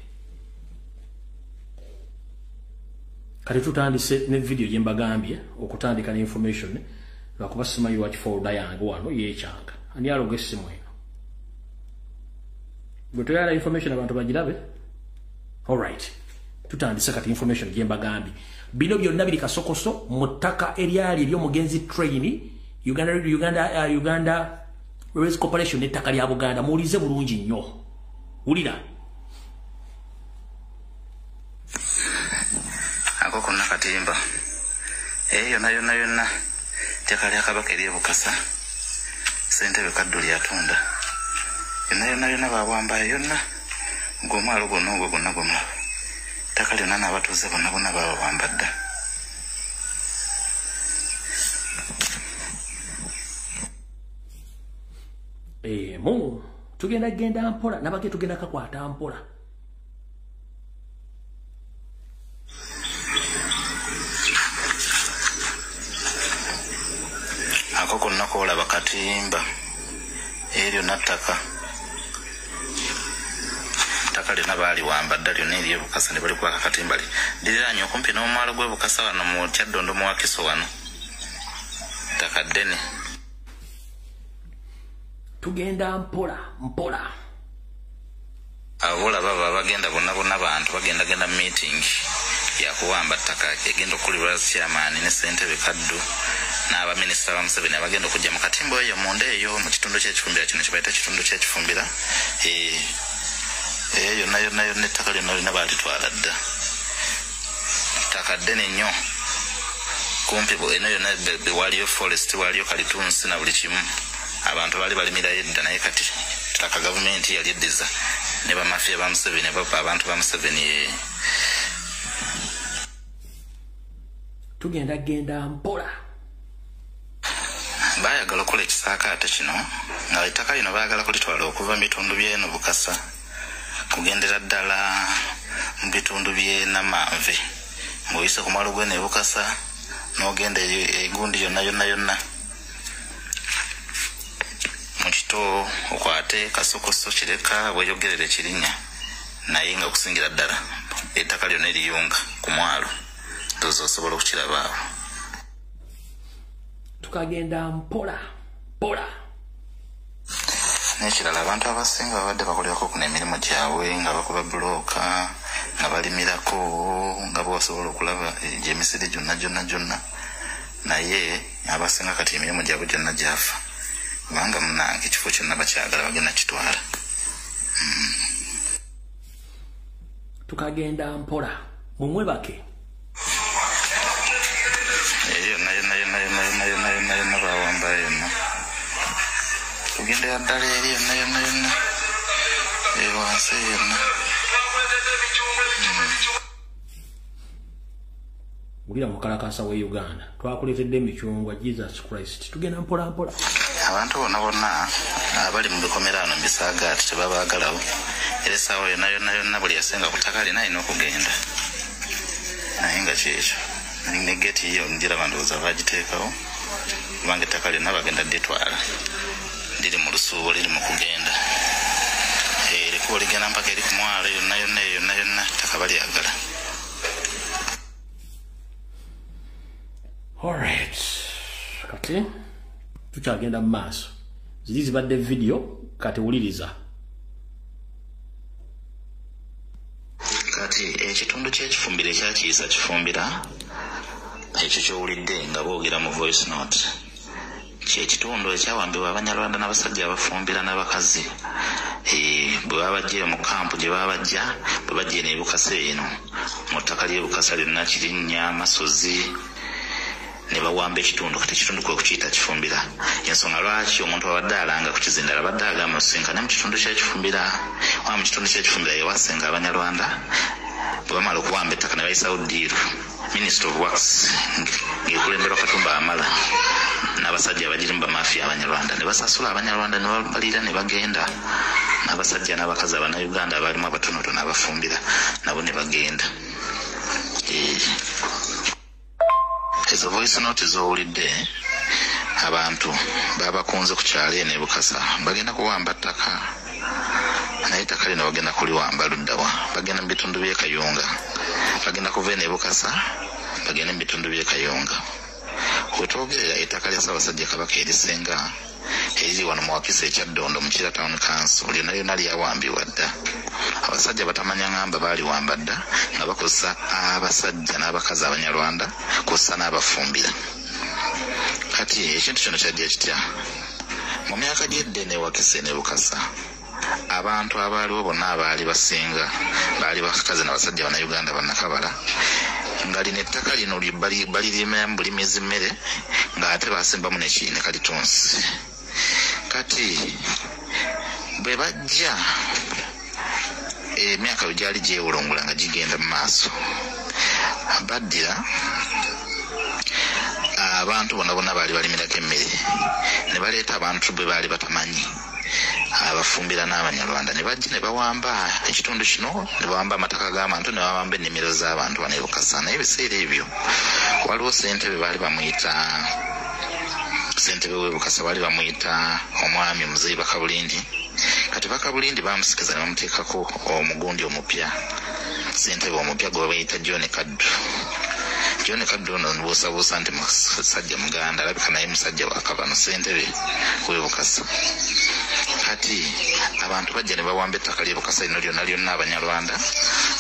Kati tutandise ne video gye mbagambye okutandika ne information lwakuba simanyi lwaki folder yange wano yekyanga ani aloga essimu eno gwe toyala information abantu bagirabe. Alright, tutandise kati information gye mbagambye. Bino byonna biri kasokoso mu ttaka eryali ery'omugenzi train Uganda Railways Corporation n'ettaka lya Buganda. Muwulize bulungi nnyo. Wulira. Akoko nakatimba yonna teka lya Kabaka ery'Ebukasa ssentebe Kaddu lyatunda yonna babwamba yonna gw'omwalo gwonna ogwo gwonna gw'omulaba ettaka lyonna n'abatuuze bonna bonna bawamba dda. Tugenda genda mpola nabage tugenda kakwata mpola. Ako konna koolaba katimba eryo nattaka ttaka lyonna baali wamba dda lyonna eri ebukasa ne bali kwaka katimba liriraanye okumpi n'omwalo gw'ebukasa wano mu Kyaddondo mu Wakiso wano ttaka ddene. Tugenda mpola abola baba bagenda bonna bantu bagenda meeting yakuwamba ttaka egenda okulibwa chairman ne ssentebe Kaddu n'abaminisita ba Museveni abagenda okujja mu katimba eyo munda eyo mu kitundu ky'ekifumbira kino kye bayita kitundu ky'ekifumbira eyo nayo n'ettaka lyonna baalitwala dda ttaka ddene nnyo kumpi eno yonna waliyo forest waliyo kalitunsi na buli kimu abantu baali balimirayo edda naye kati ttaka gavumenti yali eddiza ne bamafiya ba Museveni abantu ba Museveni. Tugenda genda mpola baayagala okukola ekisaakaate kino nga ettaka lino baagala kulitwala okuva mu bitundu by'eno Bukasa kugendera ddala mu bitundu by'e Namanve ng'oyise ku mwalo gw'eno e Bukasa n'ogenda egundi yonna mu kito okwate Kasokoso Kireka bweyogerera Kirinnya naye nga okusingira ddala ettaka lyonna eriyunga ku mwalo dozo osobola okukirabaawo. Tukagenda mpola n'ekirala abantu abasinga babadde bakolerako kuno emirimu gyabwe nga bakuba bulooka nga balimirako nga bwasobola okulaba gyemisiri gyonna naye abasinga kati emirimu gyabwe gyonna gyafa kubanga munange ekifo kyonna bakyagala bagenda kitwala. Tukagenda mpola mumwebake eyo nayo bawamba eno kugendera ddala eri yonna ewansi yonna. Mulira mukalakasa we Uganda twakuletedde emicungwa Jesus Christ tugenda mpola abantu bonna abali mu bikomera ano bisaagaati tebabaagalawo era essaawa yonna buli yasenga ku ttaka alina alina okugenda naye nga kyekyo ne geeti yo ngira bandowooza bagiteekawo kubanga ettaka lyonna bagenda dditwala liri mu lusuubo liri mu kugenda erikuba ligenda mpaka eri ku mwalo yonna ttaka balyagala. Alright, kati tukyagenda mu maaso ziri zibadde video kati wuliriza. Kati ekitundu ky'ekifumbiro ekyakiyisa kifumbira ekyo kyowulidde nga boogera mu voice note kyekitundu ekyawambibwa Abanyarwanda n'abasajja abafumbira n'abakazi bwe baba bajja mu kampu gye baba bajja bwe bajja ne Bukasa eno mu ttaka ly'e Bukasa lyonna Kirinnya Masozi ne bawamba ekitundu kati ekitundu kwe kukiyita kifumbira. Ensonga lwaki omuntu abadde alanga ku kizindala abadde agamba musinkane mu kitundu ky'ekifumbira oba mu kitundu ky'ekifumbira yewasenga Abanyarwanda bwe bamala okuwamba ettaka ne bayisawo ddiiru Minister of Works ng'ekulemberwa Katumba Amala n'abasajja abagirimu bamafiya Abanyarwanda ne basasula Abanyarwanda ne babalira ne bagenda n'abasajja n'abakazi Abannayuganda abalimu abatonotono abafumbira nabo ne bagenda. Ezo voice note zowulidde abantu babakunze ku kyalo eno e Bukasa bagenda kuwamba ttaka naye ettaka lino bagenda kuliwamba luddawa bagenda mu bitundu by'e Kayunga bagenda kuva eno e Bukasa bagenda mu bitundu by'e Kayunga. Wetwogerera ettaka lya Ssaabasajja Kabaka erisenga eriri wano mu Wakiso e Kyaddondo mu Kira Town Council lyonna lyawambibwa dda. Abasajja batamanya ngamba baaliwamba dda nga bakozesa abasajja n'abakazi Abanyarwanda kw'ossa n'abafumbira. Kati ekintu kino kyajja kitya mu myaka gy'edde ne Wakiso ne Bukasa abantu abaaliwo bonna abaali basinga baali bakazi n'abasajja Bannayuganda bannakabala nga lino ettaka lino balirimamu bulimizi mmere ng'ate basimbamu ne kalitunsi. Kati bwe bajja emyaka gyali gyewolongula nga gigenda mu maaso baddira abantu bonna baali balimirako emmere ne baleeta abantu bwe baali batamanyi abafumbira n'abanyarwanda ne bajja ne bawamba ekitundu kino ne bawamba amataka g'abantu ne bawamba ennimiro z'abantu bano ebukasa naye ebiseera ebyo waliwo ssentebe baali bamuyita ssentebe w'ebukasa baali bamuyita omwami muzeyi Bakabulindi kati Bakabulindi bamusikiza ne bamuteekako omugundi omupya ssentebe omupya gwe bayita John Kaddu ono nbuusabuusa nti musajja muganda alabika naye musajja wakavano ssentebe w'ebukasa kati abantu bajja ne bawamba ettaka ly'ebukasa lino lyonna abanyarwanda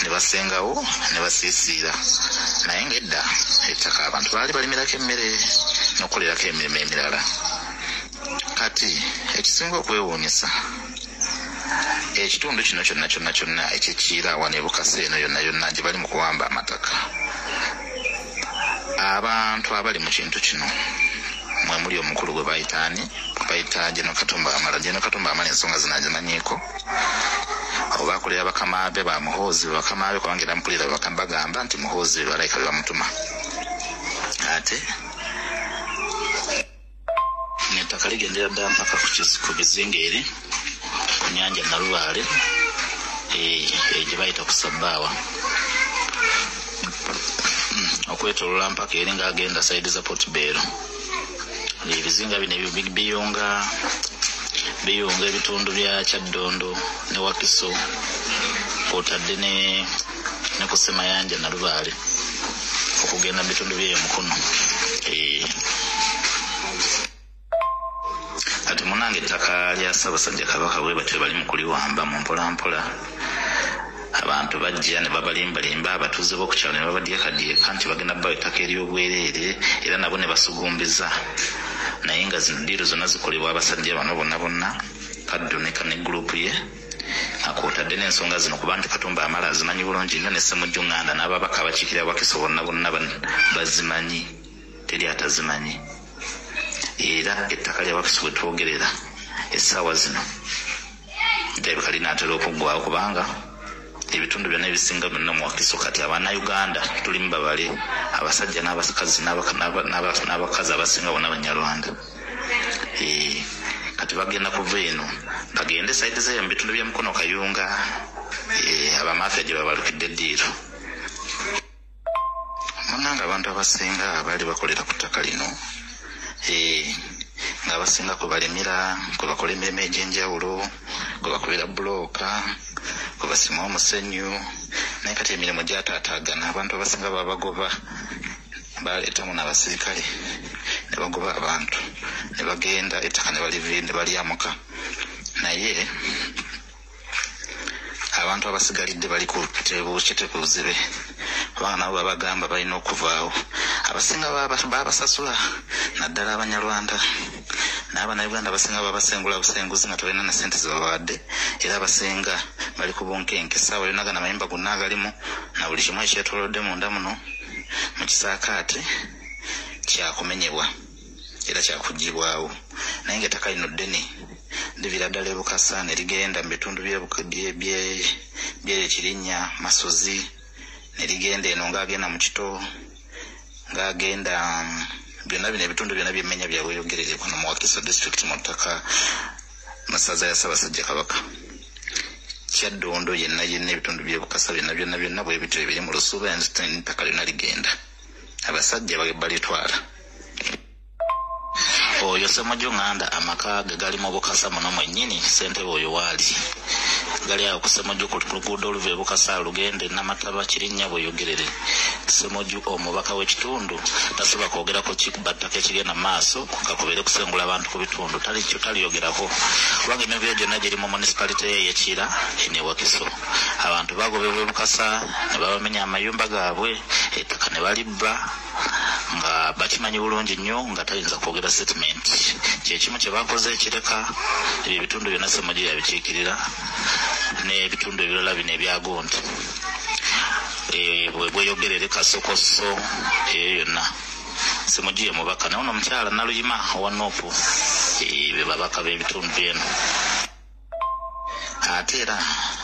ne basengawo ne basiisiira naye ng'edda ettaka abantu baali balimirako emmere n'okukolerako emirimu emirala kati ekisinga okwewuunyisa ekitundu kino kyonna ekyekiira wano ebukasa eno yonna gye bali mu kuwamba amataka abantu abali mu kintu kino mwe muli omukulu gwe bayita General Katumba Amala ensonga zinazimanyiiko oba akolera bakama be ba muhoozi bakama be kubanga era mpulira bagamba nti muhoozi balayika be bamutuma ate n'ettaka ligendera ddala mpaka ku Bizingeri ku nnyanja Nalubaale gye bayita ku Sabbaawa okwetoolola mpaka eri ng'agenda sayidi za Portbelo ebizinga bino biyunga ebitundu bya Kyaddondo ne Wakiso kw'otadde ne ku Semayanja Nalubaale okugenda mu bitundu by'eyo Mukono ate munange ettaka lya Ssaabasajja Kabaka bwe batyo bali mu kuliwamba mu mpolampola abantu bajja ne babalimbalimba abatuuze b'okukyalo ne babadyekaddyeka nti bagenda bawa ettaka ery'obwereere era nabo ne basugumbiza naye nga zino ddiiro zonna zikolebwa abasajja bano bonna Kaddu ne gurupu ye akwotadde n'ensonga zino kuba nti Katumba Amala azimanyi bulungi nnyo ne Ssemujju Nganda n'ababaka abakiikirira Wakiso bonna bazimanyi teri atazimanyi era ettaka lya Wakiso bwe twogerera essaawa zino ddabika linaatera okuggwawo kubanga ebitundu byonna ebisinga byonna mu Wakiso kati Abanayuganda tulimu babale abasajja n'abakazi n'abakazi abasinga bonna Banyarwanda kati bagenda kuva eno bagende sayidi zeeyo mu bitundu bya Mukono Kayunga abamafia gye babalukidde eddiiro munanga abantu abasinga baali bakolera ku ttaka lino ng'abasinga kwe balimira kwe bakola emirimu egy'enjawulo kwe bakubira bulooka kwe basima omusenyu naye kati emirimu gyataataagana abantu abasinga babagoba baleetamu n'abasirikale ne bagoba abantu ne bagenda ettaka ne balyamuka naye abantu abasigalidde bali ku kitebuzibe kubanga nabo babagamba balina okuvaawo abasinga babasasula naddala Abanyarwanda n'Abannayuganda abasinga babasengula busenguzi nga tebalina na ssente zebawadde era abasinga bali ku bunkenke essaawa yonna gana amayimba gonna agalimu na buli kimu ekyetoolodde munda muno mu kisaakaate kyakumenyebwa era kyakuggibwawo naye ng'ettaka lino ddene livira ddala ebukasa ne ligenda mu bitundu by'ekirinnya Masozi ne ligenda eno ng'agenda mu Kito ng'agenda byonna bino ebitundu byonna byemmenya byabweyogerere kuno mu Wakiso district mu ttaka masaza ya Ssaabasajja Kabaka Kyaddondo yenna ebitundu by'ebukasa byonna bwe bityo ebiri mu Lusuuba ettaka lyonna ligenda abasajja balitwala oyo Ssemujju Nganda amaka ge gali mu Bukasa muno mwennyini ssentebe oyo waali gali awo ku Ssemujju ku luguudo oluva ebukasa lugende Namataba Kirinnya bweyogerere Ssemujju omubaka w'ekitundu tasobola kwogerako battaka ekigenda mu maaso kakubeere kusengula abantu ku bitundu taliyogerako kubanga emiviro gyonna giri mu municipality y'Ekiira ne Wakiso abantu bagobebwa ebukasa ne babamenya amayumba gaabwe ettaka ne balibba nga bakimanyi bulungi nnyo nga tayinza kwogera settlement kyekimu kye bakoze ekireka ebyo ebitundu byonna Ssemujju yabikiikirira n'ebitundu ebirala bino ebyagondi bweyogerere Kasokoso eyo yonna Ssemujju ye mubaka naye ono omukyala Naluyima owa Nuupu be babaka b'ebitundu byeno ate era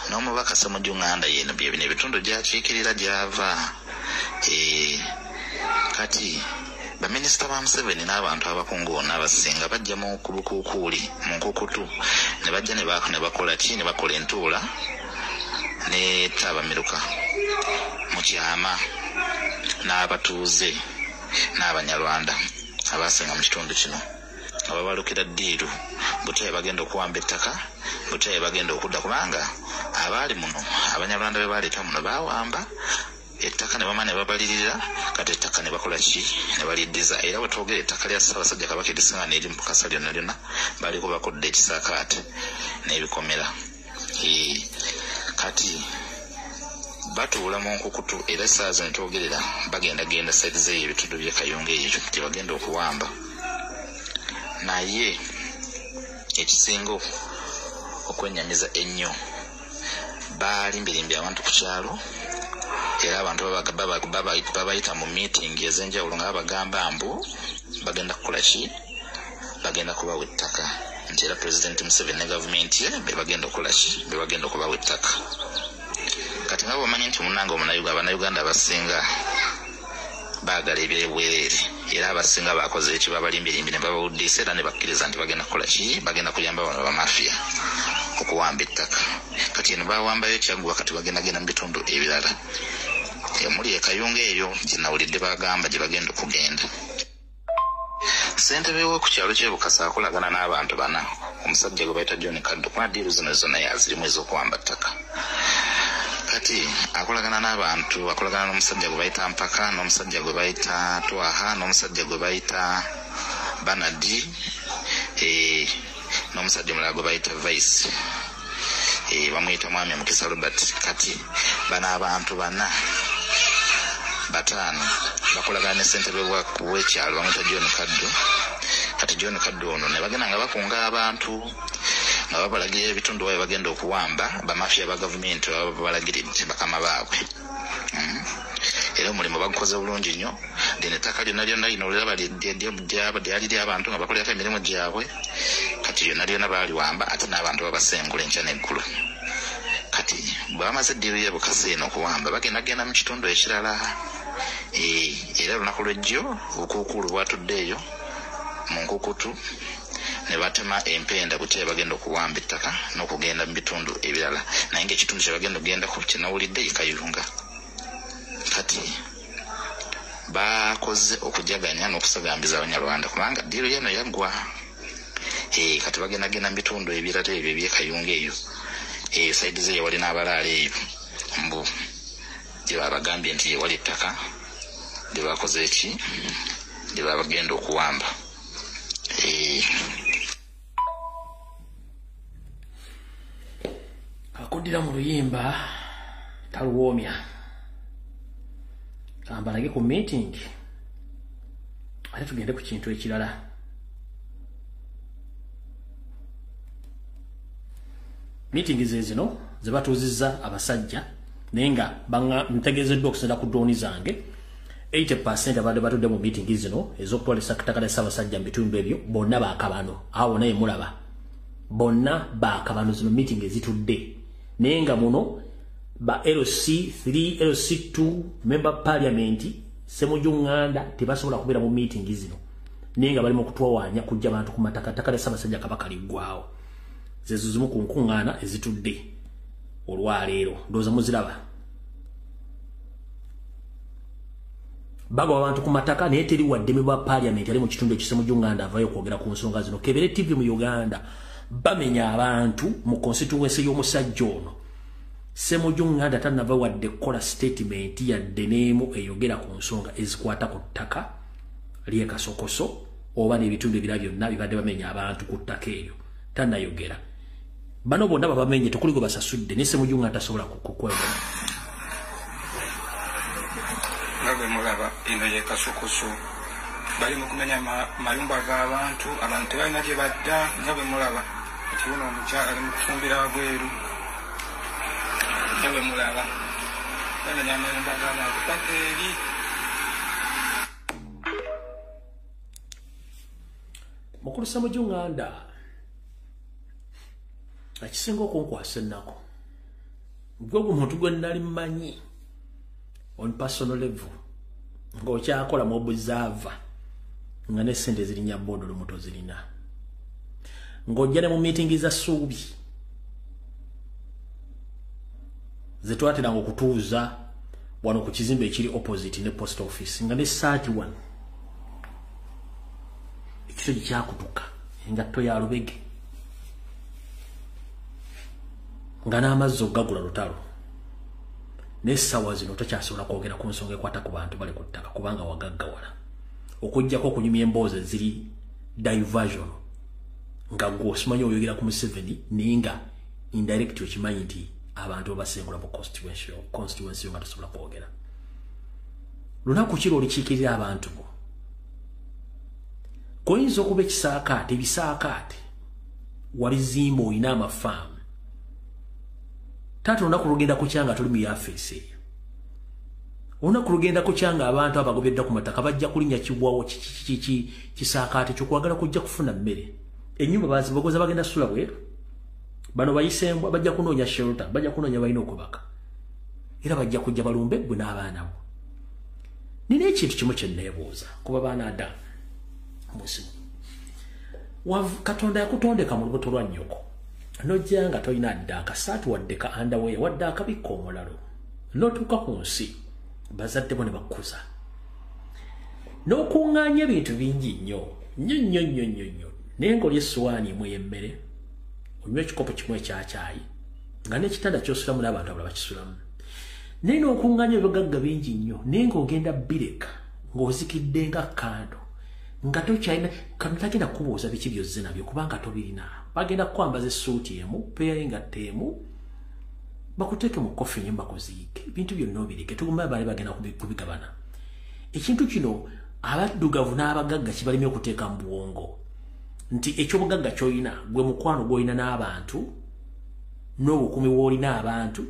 n'omubaka Ssemujjunganda yeno bino ebitundu gy'akiikirira gy'ava. Kati baminisita ba Museveni n'abantu abakungu bonna abasinga bajja mu kubukuukuli mu nkukutu ne bajja ne bakola ki ne bakola entuula ne tabamiruka mu kyama n'abatuuze n'Abanyarwanda abasinga mu kitundu kino ababalukira ddiiru butya bagenda okuwamba ettaka butya bagenda okudda kubanga abaali muno Abanyarwanda be baleeta muno bawamba ettaka ne bamane babalirira kati ettaka ne bakola ki ne baliddiza era bwe twogera ettaka lya Ssaabasajja Kabaka erisinga n'eri mu Bukasa lyonna lyonna baliko bakodde ekisaakaate n'ebikomera. Kati batuula mu nkukutu era essaawa zino twogerera bagenda saidi zeeyo ebitundu by'e Kayunga ekyo tebagenda okuwamba naye ekisinga okwennyamiza ennyo baalimbirimbye abantu ku kyalo era abantu babayita mu miitingi ez'enjawulo nga babagamba mbu bagenda kukola ki bagenda kubawa ettaka nti era Pulezidenti Museveni ne gavumenti ye be bagenda okukola ki be bagenda okubawa ettaka. Kati nga bw'omanyi nti munnange Abannayuganda abasinga baagala ebyobwereere era abasinga bakoze eki babalimbirimbye ne babawuddisa era ne bakkiriza nti bagenda kukola ki bagenda kuyamba bano bamafiya okuwamba ettaka. Kati eno bawambayo ekyaggwa kati bagendagenda mu bitundu ebirala muli e Kayunga eyo kinawulidde bagamba gye bagenda okugenda. Ssentebe w'oku kyalo ky'e Bukasa akolagana n'abantu bana omusajja gwe bayita John Kaddo kuba ddiiru zino zonna yazirimu ez'okuwamba ttaka. Kati akolagana n'omusajja gwe bayita Mpaka n'omusajja gwe bayita Twaha n'omusajja gwe bayita Banadi n'omusajja omulala gwe bayita Vice bamuyita Mwami Mukisa Robert. Kati bano abantu bana bataano bakolagana ne ssentebe w'ekyalo bamuyita John Kaddo. Kati John Kaddo ono ne bagenda nga bakunga abantu nga babalagira ebitundu wayo bagenda okuwamba bamafiya ba gavumenti babalagiridde bakama baabwe. Era omulimu bagukoze bulungi nnyo lino ettaka lyonna lino oliraba lyali ly'abantu nga bakolerako emirimu gyabwe. Kati lyonna baaliwamba ate n'abantu babasengula enkya n'eggulu. Kati bwamaze eddiiru y'e Bukasa eno okuwamba bagenda mu kitundu ekirala era olunaku lw'ejjo obukuukulu bwatuddeeyo mu nkukutu ne batema empenda butya bagenda okuwamba ettaka n'okugenda mu bitundu ebirala naye ng'ekitundu kye bagenda okugendako kinawulidde e Kayunga. Kati bakoze okujaganya n'okusagambiza Abanyarwanda kubanga ddiiru yeno yaggwa. Kati bagendagenda mu bitundu ebirala ebyo eby'e Kayunga eyo saidi ze yewali n'abalaala eyo mbu gye babagambye nti yewali ettaka lye bakoze eki lye babagenda okuwamba. Akuddira mu luyimba taluwoomya kambalage ku meeting ate tugende ku kintu ekirala. Meeting zino ze batuuzizza abasajja naye nga ntegeezeddwa okusinziira ku drooni zange 80% abadde batudde mu meeting zino ez'okutwala ettaka lya Ssaabasajja mu bitundu ebyo bonna baakabano awo naye mulaba bonna baakabano zino meeting ezitudde naye nga muno ba LC3 LC2 member parliament Ssemujjunganda tebasobola kubeera mu meeting zino naye nga bali mu kutwawaanya kujja abantu ku mataka lya Ssaabasajja Kabaka liggwaawo. Zezo zimu ku nkuŋŋaana ezitudde olwaleero ndowooza muziraba. Bagoba abantu ku mataka naye teri wadde member parliament ali mu kitundu ekissemujjunganda avaayo okwogera ku nsonga zino. Kebere TV mu Uganda bamenya abantu mu constituency y'omusajja ono. Ssemujjunganda tannava wadde kola statement yadde n'emu eyogera ku nsonga ezikwata ku ttaka ly'e Kasokoso oba n'ebitundu ebirala byonna bibadde bamenya abantu ku ttaka eryo tannayogera. Bano bonna babamenye tekuli gwe basasudde ne Ssemujjunganda tasobola kukwegera. Ngabe mulaba ino ye Kasokoso bali mu kumenya mayumba g'abantu abantu tebalina gye badda. Ngabe mulaba ati uno omukyala ali mu kufumbira wabweru. Ngabe mulaba bamenya mayumba g'abantu paka eri. Mukulu Ssemujjunganda Akisinga okunkwasa ennako gwe omuntu gwe nali mmanyi on personal level ng'okyakola mu observe nga ne ssente zirinya bondo lumuto zirina ng'ojja ne mu meeting za Suubi zetwateranga okutuuza wano ku kizimbe ekiri opposite ne post office nga ne 31 ekiro kyakutuka engatto ya lubege nga n'amazzi gagula lutalo n'essawa zino tokyasobola kwogera ku nsonga ekwata ku bantu bali ku ttaka kubanga wagaggawala okujjako okunyumya emboozi ziri diversion nga gwe osimanyi oyogera ku Museveni naye nga indirect okimanyi nti abantu babasengula mu constituency nga tosobola kwogera lunaku kiro olukiikirira abantu bo koyinza okuba ekisaakaate ebisaakaate walizimba olina amafaamu taata olunaku lugenda kukyanga tuli mu yafeesi eyo olunaku lugenda kukyanga abantu abagobedde ku mataka bajja kulinnya kibwawo kisaakaate kyokwagala kujja kufuna mmere ennyumba bazibogoza bagenda sula bweru bano bayisembwa bajja kunoonya shelter bajja kunoonya balina okubaka era bajja kujja balumbe gwe n'abaana bo nina ekintu kimu kye neebuuza kuba baana ada musimu Katonda yakutondeka mu lubuto lwa nnyoko nojja nga tolina dda akasaatu wadde ka underwear wadde akabikka omulalo n'otuuka ku nsi bazadde bo ne bakkuza n'okuŋŋaanya ebintu bingi nnyo naye ng'olya essuwaani emu ey'emmere onywa ekikopo kimu ekyacaayi nga n'ekitanda ky'osulamu n'abantu abalala bakisulamu naye n'okuŋŋaanya ebigagga bingi nnyo naye ng'ogenda bireka ng'ozikidde nga kando nga tokyalina tagenda kubuuza biki byozze nabyo kubanga tobirina bagenda kukwambaza essuuti emu peya engatta emu bakuteeke mu kofi nye bakuziike ebintu byonna obireke tugumba baali bagenda kubigabana ekintu kino abaddugavu n'abagagga kibalimi okuteeka mu bwongo nti ekyobugagga ky'olina gwe mukwano gw'olina n'abantu n'obukumi bw'olina abantu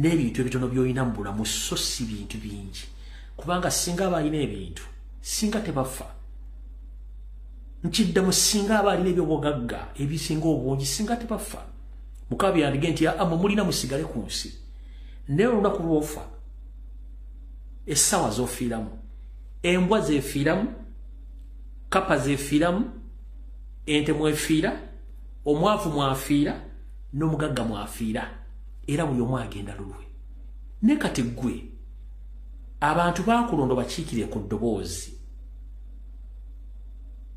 n'ebintu ebitono by'olina mu bulamu so si bintu bingi kubanga singa abalina ebintu singa tebafa nkiddamu singa abalina ebyobugagga ebisinga obungi singa tebafa mukama byandige nti amwe mulina musigale ku nsi naye olunaku lwofa essaawa z'ofiiramu embwa zeefiiramu kapa zeefiiramu ente mwefiira omwavu mwafiira n'omugagga mwafiira era buli omu agenda lulwe ne kati ggwe abantu baakulonda bakiikire ku ddoboozi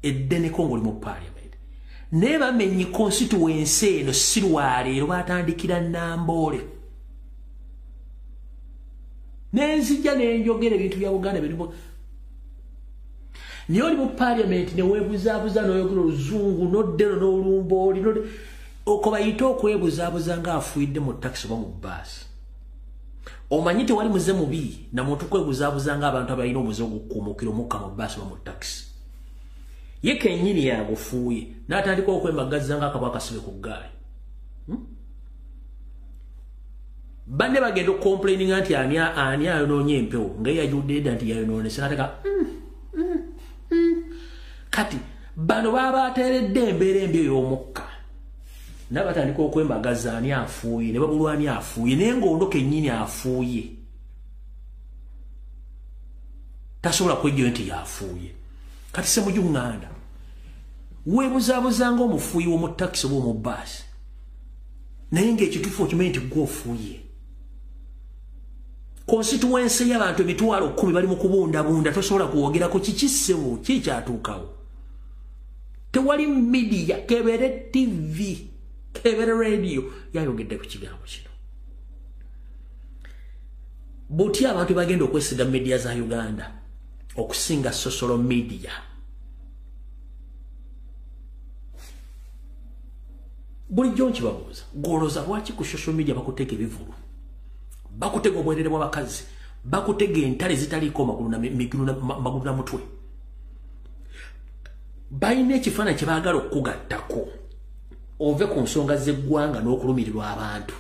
eddeneko ng'oli mu parliament naye bamenye constituency eno si lwaleero baatandikira Namboole nenzijja nenjogera ebintu bya Buganda birimu naye oli mu parliament ne weebuzaabuza n'oyogera oluzungu n'oddero n'olumbooli okobayita okwebuzaabuza ng'afuidde mu takisi oba mu bbaasi omanyi tewali muze mubi na muntu kwebuzaabuza ng'abantu abalina omuze ogukuumukira omukka mu bbaasi oba mu takisi ye kennyini yagufuuye n'atandika okwemagaza ng'akabwa akasibe ku ggaali banne bagenda okukomplaininga nti ani ayonoonya empewo nga ye yajudde edda nti yayonoonese n'ateka kati bano baba bateeredde embeera embi ey'omukka n'abatandika okwembagaza ani afuuye ne babulwa ani afuuye naye ng'ondo kennyini afuuye tasobola kwejjayo nti yafuuye kati se mujuŋŋanda weebuzaabuza ng'omufuuyi w'omu takisi oba omu bbaasi naye ng'ekituufu okimanyi nti gw'ofuuye constituency y'abantu emitwalo 10 bali mu kubundabunda tosobola kuwogerako kikissewo kikyatuukawo tewali media kebere TV kebere radio yayogedde ku kigambo kino butya abantu bagenda okwesiga media za Uganda okusinga social media bulijjo nkibabuuza goloza lwaki ku social media bakuteeka ebivulu bakutega obwerere bw'abakazi bakutega entale zitaliiko magulu na mutwe balina ekifaananyi kye baagala okugattako ove ku nsonga z'eggwanga n'okulumirirwa abantu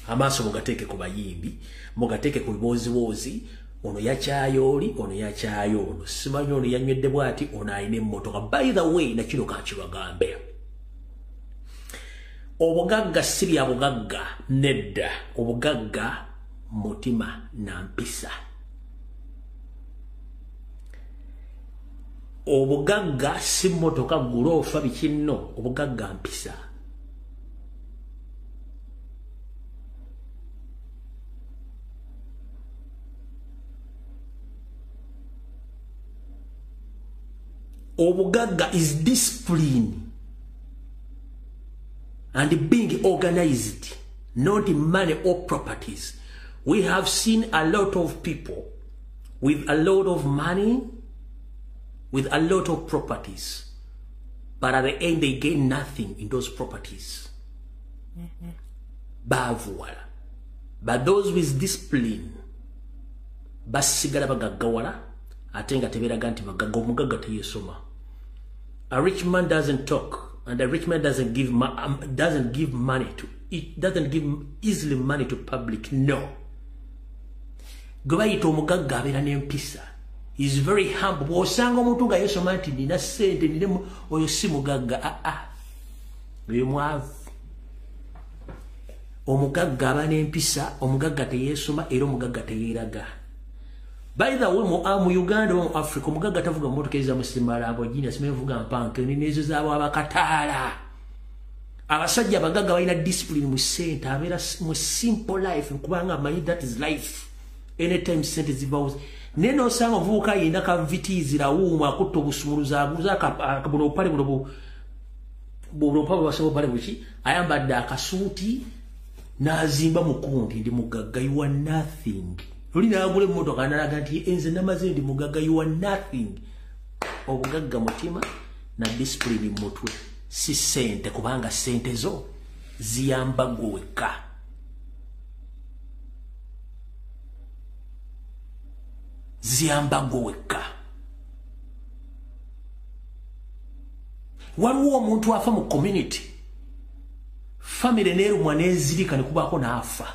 amaaso mugateeke ku bayimbi mugateeke ku bibooziwoozi ono yakyayo oli ono yakyayo ono simanyi ono yanywedde bw'ati ono alina emmotoka by the way nakino kankibagambe obugagga si bya bugagga nedda obugagga mutima na mpisa obugagga si motoka gulofa bikinno obugagga mpisa obugagga is discipline and being organized, not in money or properties. We have seen a lot of people with a lot of money, with a lot of properties, but at the end they gain nothing in those properties. Bavuala. But those with discipline, basigala bagagawala, atenga tebera ganti bagaga omugaga teyesoma. A rich man doesn't talk. And the rich man doesn't give money to it, doesn't give easily money to public. No. Gobayito omugagga abera n'empisa. He's very humble. Osanga omuntu nga yesoma nti nina ssente nina oyo si mugagga. Oyo mwavu. Omugagga aba n'empisa, omugagga teyesoma era omugagga teyeeraga. By the way, mu Uganda or Africa, omugagga tavuga mmotoka ezamusimala abojini asimevuga mpanke ninezo zaabo abakataala. Abasajja abagagga balina discipline mu ssente abeera mu simple life kubanga amanyi that is life. Anytime ssente zibawo. Neno osanga ovubuka yina kavitizira wuuma akutta obusumuluza aguza akabuno pale buno pale wasebo pale buki ayambadde akasuuti n'azimba mukundi ndi mugagga you are nothing. Lulina agule mmotoka nalaga nti enze namaze ndi mugagga you are nothing. Obugagga mutima na discipline mutwe si sente kubanga sente zo ziyamba gweka. Ziyamba gweka. Waliwo omuntu afa mu community. Family nerumwa nezirika ne kubaako n'afa.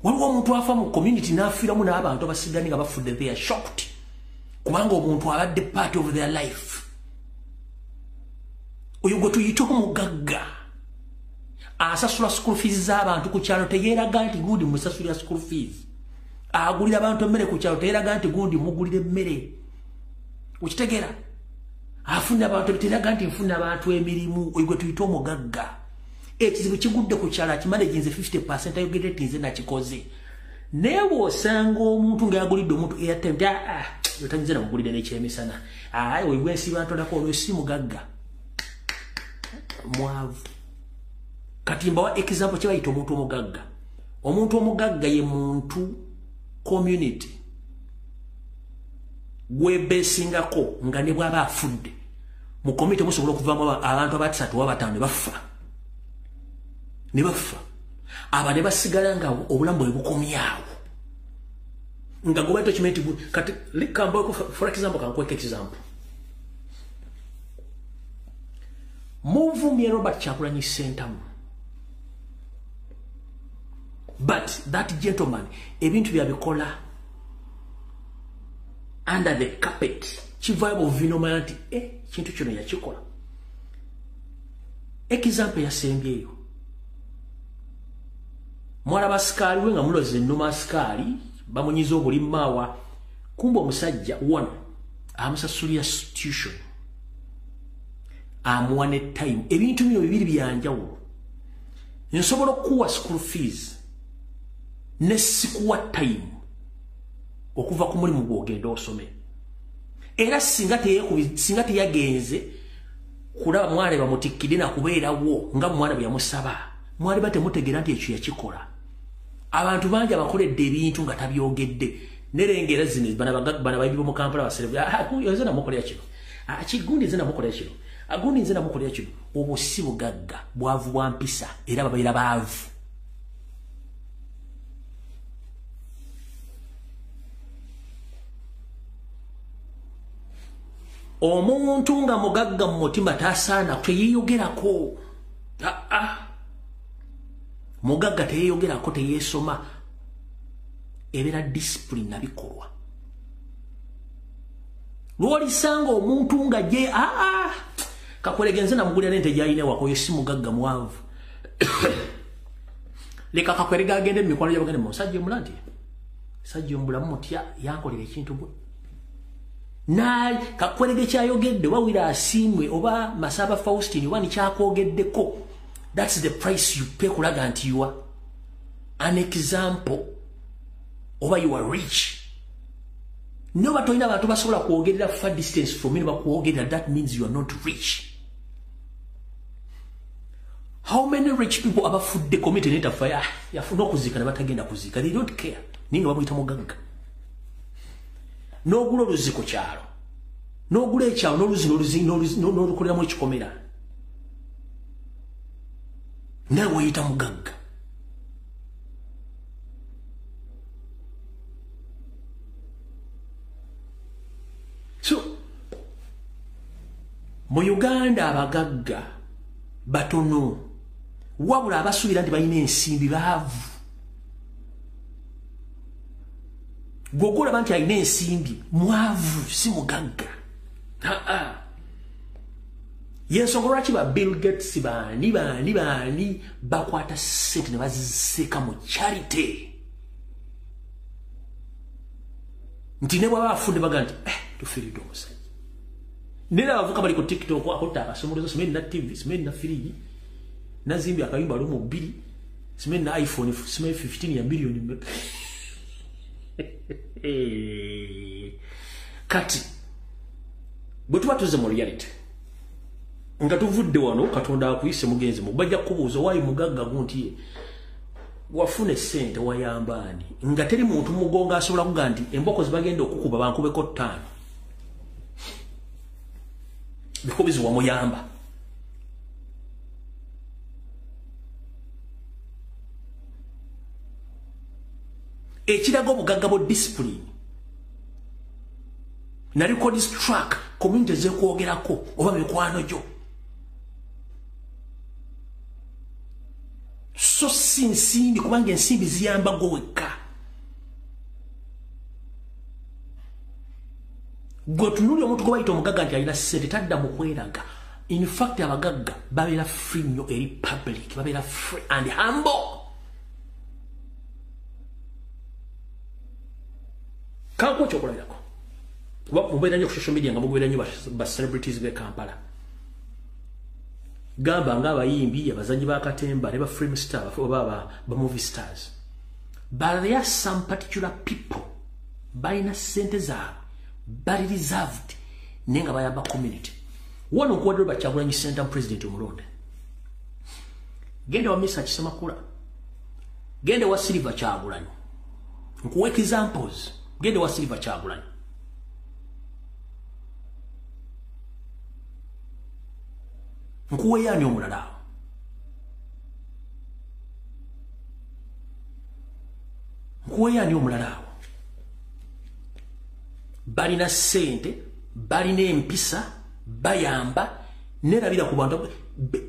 Waliwo omuntu afa mu community n'afiiramu n'abantu abasigani nga bafudde they are shocked. Kubanga omuntu abadde part of their life. Oyo gwe tuyita omugagga. Asasula school fees z'abantu ku kyalo teyeeraga nti gundi musasulira school fees. Agulira abantu emmere ku kyalo teyeeraga nti gundi mugulira emmere. Okitegeera? Afuna abantu teyeeraga nti nfuna abantu emirimu. Oyo gwe tuyita omugagga. Ekizibu kigudde ku kyalo akimanejinze 50% ayogedde ati nze nakikoze. Newe osanga omuntu ng'agulidde omuntu airtime yotanyize namugulidde n'ekyemisana. Oyo gwensiba ntolako olwo si mugagga. Mwavu. Kati mbawa example kye bayita omuntu omugagga. Omuntu omugagga ye muntu community gwebesingako nga ne bw'aba afudde. Mu community musobola okuvaamu abantu abatisatu oba bataano ne bafa. Ne bafa. Aba ne basigala nga obulamu bwe bukomyawo. Nga gobaito chimenti kati likambo for example kankweka example. Muvumye Robert Kyagulanyi Ssentamu. But that gentleman ebintu byabikola under the carpet. Kivaayo ovinoma nti kintu kino yakikola. Example yasembyeyo. Mwala basikali wenga muloze nnuma asikali bamunyiza obulimaawa kumba omusajja one amusasulira tuition amuwa ne time ebintu bino bibiri byanjawulo nsobola okuwa school fees ne sikuwa time okuva ku mulimu gw'ogenda osome era singa teyagenze kulaba mwale bamutikkidde nakubeerawo nga mwana bwe yamusaba mwali batemutegeera nti ekyo yakikola. Abantu bangi abakoledde ebintu nga tabyogedde nerengera zino bana bayibi mu Kampala basereba yoze namukolera kino kigundi nze namukolera kino agundi nze namukolera kino obwo si bugagga bwavu bwa mpisa era babayira baavu. Omuntu nga mugagga mu mutima tasaana teyeeyogerako. Mugagga teyeeyogerako teyeesoma ebeera discipline nabikolwa. Lw'olisanga omuntu nga je kakweregenze namugulira nente gyayine wako yesimu gagga mwavu leka kakwerega agende mikwano yabagende musajja mulandi sajja mbulamu mutya yankolera ekintu bwe na kakwerege kyayogedde wawira asimwe oba Masaba Faustine wani kyakwogeddeko. That's the price you pay kulaga nti you are an example oba you are rich. No batoina bantu basobola kwogerera far distance from you bakwogerera, that means you are not rich. How many rich people abafudde committee neta fire yafuna okuzika ne batagenda kuzika? They don't care. Ninga babuyita mugagga. N'ogula oluziko kyalo, n'ogula ekyalo n'olukoleramu ekikomera, nawe wayita mugagga. So mu Uganda abagagga batono, wabula abasuubira nti balina ensimbi baavu. Gwogola banti alina ensimbi mwavu, si mugagga. Yensonga lwaki ba Bill Gates bani bakwata sente ne baziseka mu charity. Nti ne bwaba bafudde baga nti tufiridde omusajja. Nera abavuka bali ku TikTok akutta akasomolozo, simanyi na TV, simanyi na firiji, nazimbi akayumba lumu 2, simanyi na iPhone, simanyi 15 ya milioni. Kati bwe tuba tuze mu reality nga tuvudde wano Katonda akuyise mugenzi mu bajja kubuuza wayi mugagga gunti wafune sente wayambani nga teri muntu mugonga asobola kuga nti emboko zibagenda okukuba bankubeko 5 bikobizi wa muyamba. Ekiraga obugagga bo discipline. Na record this track community ze kwogerako oba mikwano gyo. So sinsimbi kubanga ensimbi ziyamba go wekka. Gotunuli omuntu gwe bayita omugagga nti alina sente tadda mu kweraga. In fact abagagga babeera free nnyo eri public, babeera free and humble. Kanko chokolerako. Mubera nyo ku social media nga mubera nyo ba celebrities be Kampala. Gamba nga abayimbi abazanyi ba katemba ne ba film star ba movie stars. But there are some particular people bayina sente zaabwe bali reserved nenga bayamba community. Wano kwadro ba Kyagulanyi Center president omulonde. Gende wa Misa Kisemakula. Gende wa Silver Kyagulanyi. Nkuweka examples. Gende wa Silver Kyagulanyi. Nkuwe yani omulala. Nkuwe yani omulala. Balina sente, balina empisa, bayamba, nerabira ku bantu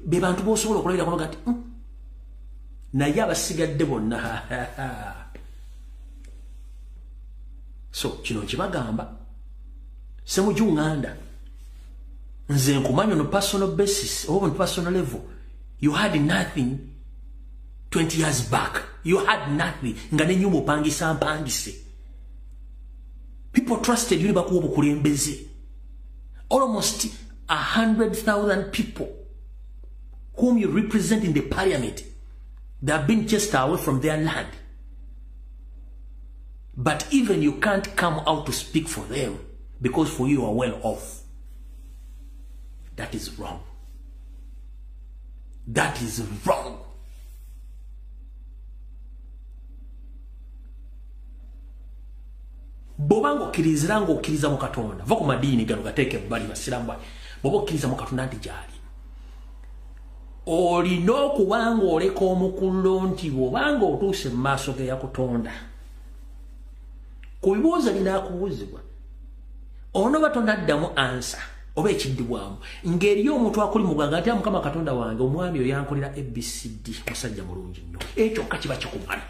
be bantu bosobola okulabira kuno gati. Naye abasigadde bonna. So, kino kibagamba semujunganda nze nkumanyi on a personal basis or on personal level. You had nothing 20 years back. You had nothing. Nga nenyumu pangisa mpangise. People trusted you bakuwa bukulembeze. Almost 100,000 people whom you represent in the parliament, they have been chased away from their land. But even you can't come out to speak for them because for you are well off. That is wrong. That is wrong. Bobango kiriziranga okiriza mu Katonda. Va ku madini gano gateke bali basiramba. Bobo kiriza mu Katonda nti jali. Olina okubanga oleka omukullo nti bw'obanga otuuse mu maaso ge yakutonda. Ku bibuuzo binakubuuzibwa. Ono batonda addamu ansa. Oba ekiddibwamu. Ngeri y'omuntu akuli muganga ati Mukama Katonda wange omwami oyo yankolera ABCD musajja mulungi nnyo. Ekyo kakiba kikumala.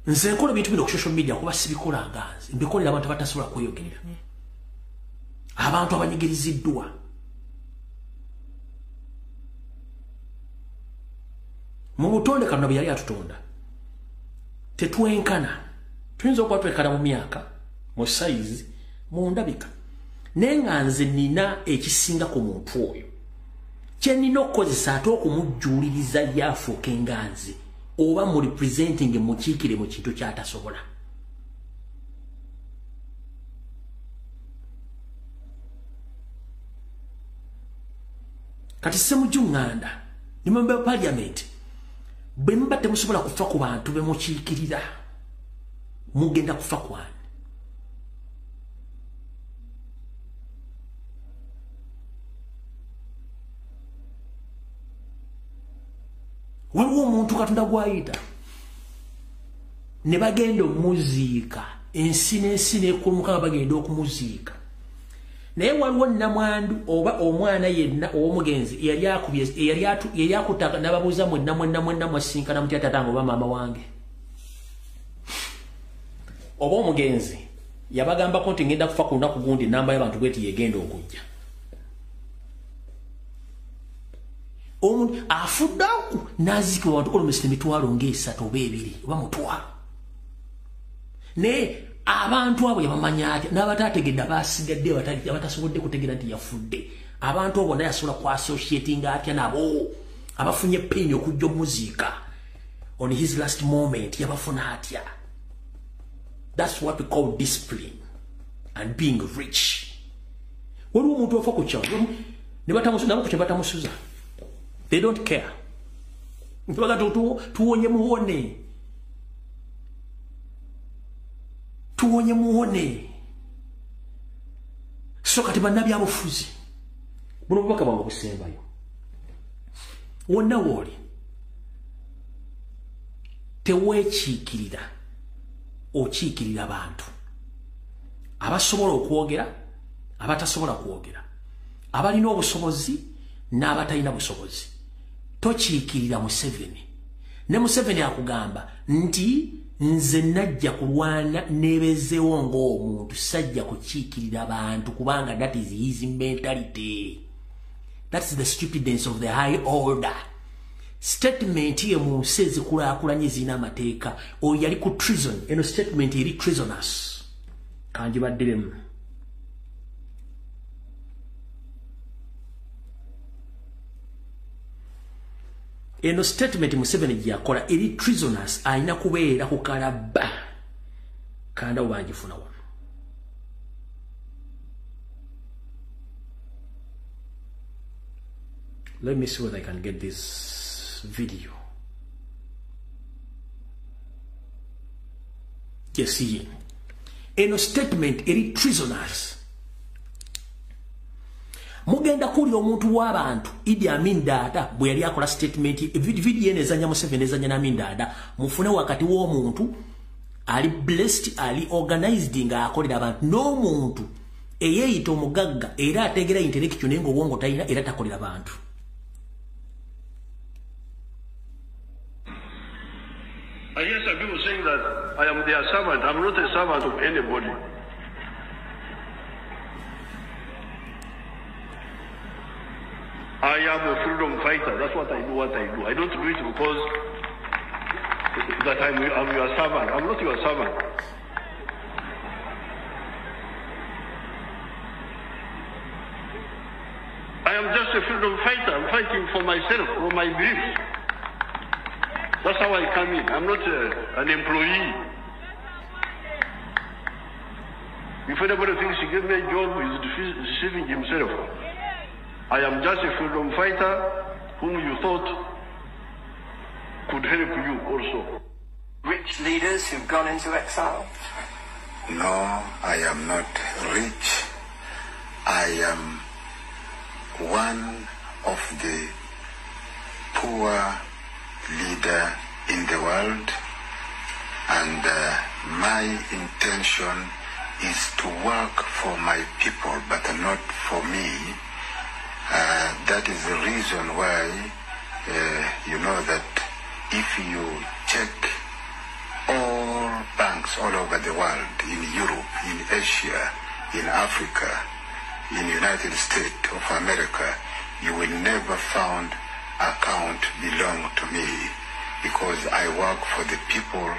nze nkola ebintu bino ku social media kuba sibikola nganze mbikolera abantu batasobola kweyogerera abantu abanyigiriziddwa mu butonde Katonda bwe yali atutonda tetwenkana tuyinza okuba twekana mu myaka mu size mu ndabika naye nga nze nina ekisinga ku muntu oyo kye nina okukozesa ate okumujjuuliriza yafuuka enganzi oba mu representing mukiikire mu kintu kyatasobola kati semujjuŋŋanda ne member of parliament bwe muba temusobola kufa ku bantu be mukiikirira mugenda kufa kwani waliwo omuntu Katonda gwayita ne bagenda omuziika ensi n'ensi n'ekulumuka bagenda okumuziika naye waliwo namwandu oba omwana yenna ow'omugenzi eyali akutaka n'ababuuza mwenna mwasinkana mutya tatange oba maama wange oba omugenzi yabagambako nti ngenda kufa ku lunaku gundi namba y'abantu bweti yegenda okujja omuntu afuddeku n'aziikibwa abantu almost emitwalo ng'esatu oba ebiri oba mutwalo naye abantu abo yabamanya atya n'abataategedde abasigadde abatasobodde kutegeera nti yafudde abantu abo naye asobola kuassociatinga atya nabo abafunye pain okujja omuziika on his last moment yabafuna atya. That's what we call discipline and being rich. Waliwo omuntu ofa ku kyawo ne batamusuza. They don't care. Ntibaga tuwonye muwone. Tuwonye muwone. So kati bannabi abufuzi. Buno bubaka bwange busembayo. Wonna woli. Tewekiikirira. Okiikirira abantu. Abasobola okwogera, abatasobola kwogera. Abalina obusobozi n'abatalina busobozi. Tokiikirira Museveni. Ne Museveni akugamba nti nze najja kulwana nebezeewo ng'omuntu sajja kukiikirira abantu kubanga that is his mentality. That's the stupidness of the high order. Statement ye mu nsi ezikulaakulanye zina amateeka oyo yali ku treason. Eno statement eri treasonous. Kanjibaddiremu. Eno statement Museveni gyakola eri treasonous alina kubeera ku kalaba. Kanda obangifuna wano. Let me see whether I can get this video. Yes, see. Eno statement eri treasonous. Mugenda kuli omuntu w'abantu Idi Amin Dada bwe yali akola statement video enezanya Museveni ezanya na Amin Dada mufune wakati w'omuntu ali blessed ali organized nga akolera abantu n'omuntu eyeyita omugagga era ategera intellectual nengo obwongo talina era takolera abantu. I hear some people saying that I am their servant. I'm not a servant of anybody. I am a freedom fighter. That's what I do. I don't do it because that I'm your servant. I'm not your servant. I am just a freedom fighter. I'm fighting for myself, for my beliefs. That's how I come in. I'm not an employee. If anybody thinks he gave me a job, he's deceiving himself. I am just a freedom fighter whom you thought could help you also. Rich leaders who've gone into exile? No, I am not rich. I am one of the poor leader in the world, and my intention is to work for my people but not for me. That is the reason why you know that if you check all all over the world, in Europe, in Asia, in Africa, in the United States of America, you will never find account belong to me because I work for the people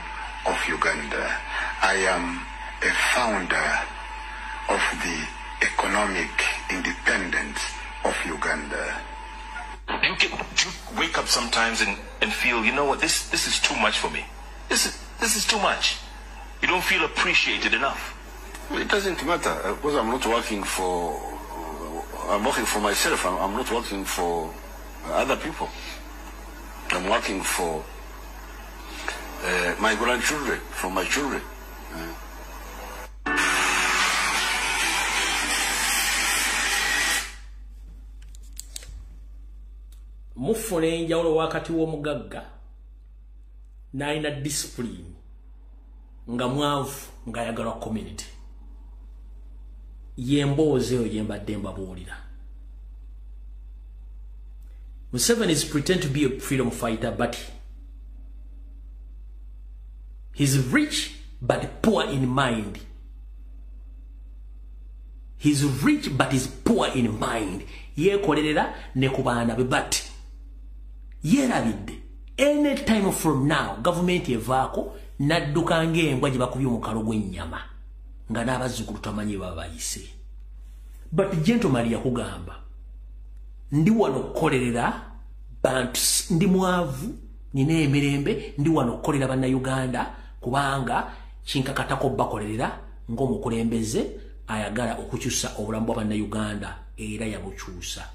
of Uganda. I am a founder of the economic independence of Uganda. You wake up sometimes and feel, you know what, this is too much for me. This is too much. You don't feel appreciated enough. Well, it doesn't matter because I'm not working for. I'm working for myself. I'm not working for other people. I'm working for my grandchildren, for my children. Mufune enjawulo wakati w'omugagga n'alina discipline nga mwavu ng'ayagalwa community. Yemboozi eyo yembadde mbabuulira. Museveni is pretend to be a freedom fighter, but he's rich but poor in mind. He's rich but he's poor in mind. Yekolerera ne ku baana be bati. Yerabidde. Any time from now, government evaako nadduka ng'embwa gye bakubye omukalo gw'ennyama nga n'abazzukulu tamanyi baba bayise. But gentleman yakugamba ndi wano kukolerera bantu, ndi mwavu, nina emirembe, ndi wano kukolera bannayuganda kubanga kinkakatako bakolerera ng'omukulembeze ayagala okukyusa obulamu bwa bannayuganda era yabukyusa.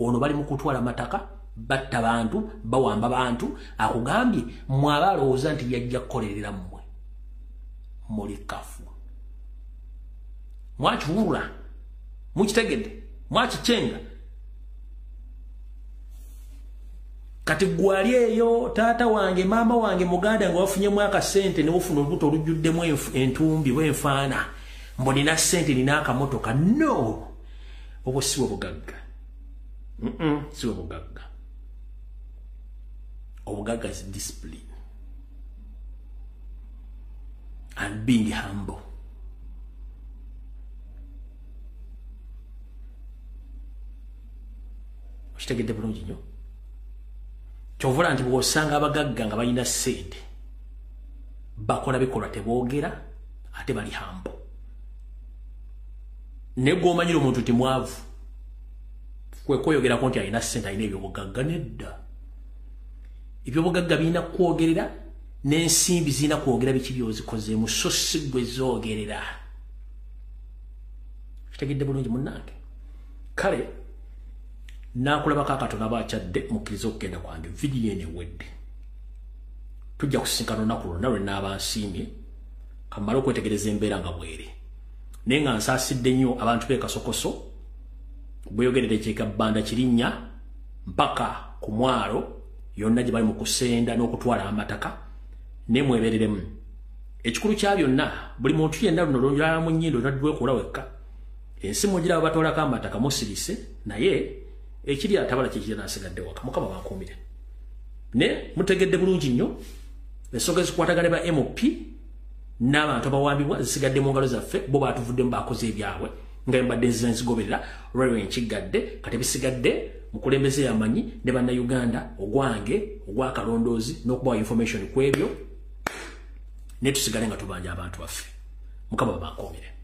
Ono bali mu kutwala amataka, batta bantu, bawamba bantu, akugambye mwaba alowooza nti yajja kukolerera mmwe. Muli kafu. Mwakiwulula, mukitegedde, mwakicyenga. Kati gwali eyo taata wange maama wange muganda nga wafunyemu akasente ne bufuna olubuto olujjuddemu entumbi bwenfaana mbo nina ssente nina akamotoka. No, obwo siwe bugagga. Siwe bugagga. Obugagga is discipline and being humble. Kitegedde bulungi nnyo. Kyovula nti bw'osanga abagagga nga balina ssente bakola bikolwa teboogera ate bali humble. Ne gw'omanyira omuntu ti mwavu kwe kweyogerako nti alina ssente alina ebyobugagga. Nedda. Ebyobugagga birina kwogerera n'ensimbi zirina kwogera biki by'ozikozeemu so si gwe zoogerera. Kitegedde bulungi munnange. Kale nakulabako akatono abakyadde mukkiriza okugenda kwange vidiyo eno ewedde. Tujja kusinkana olunaku lwonna lwe naaba nsiimye kamala okwetegereza embeera nga bweri. Naye nga nsaasidde nnyo abantu b'e Kasokoso bweyogerera ekyekabbanda Kirinnya mpaka ku mwalo yonna gye bali mu kusenda n'okutwala amataka ne mwebereremu. Ekikulu kya byonna buli muntu yenna luno lw'onjala mu nnyindo naddwekola wekka. Ensi mugiraba batwalako amataka musirise naye ekiri atabala kye nasigadde waka. Mukama bankuumire. Ne mutegedde bulungi nnyo ensonga ezikwatagane ba MOP n'abantu abawambibwa zisigadde mu ngalo zaffe bo baatuvuddemu bakoze ebyabwe nga mbadde nzigoberera lwalwe nkigadde kati bisigadde mukulembeze yamanyi ne bannayuganda ogwange ogwakalondoozi n'okubawa information ku ebyo ne tusigale nga tubanja abantu baffe. Mukama bankuumire.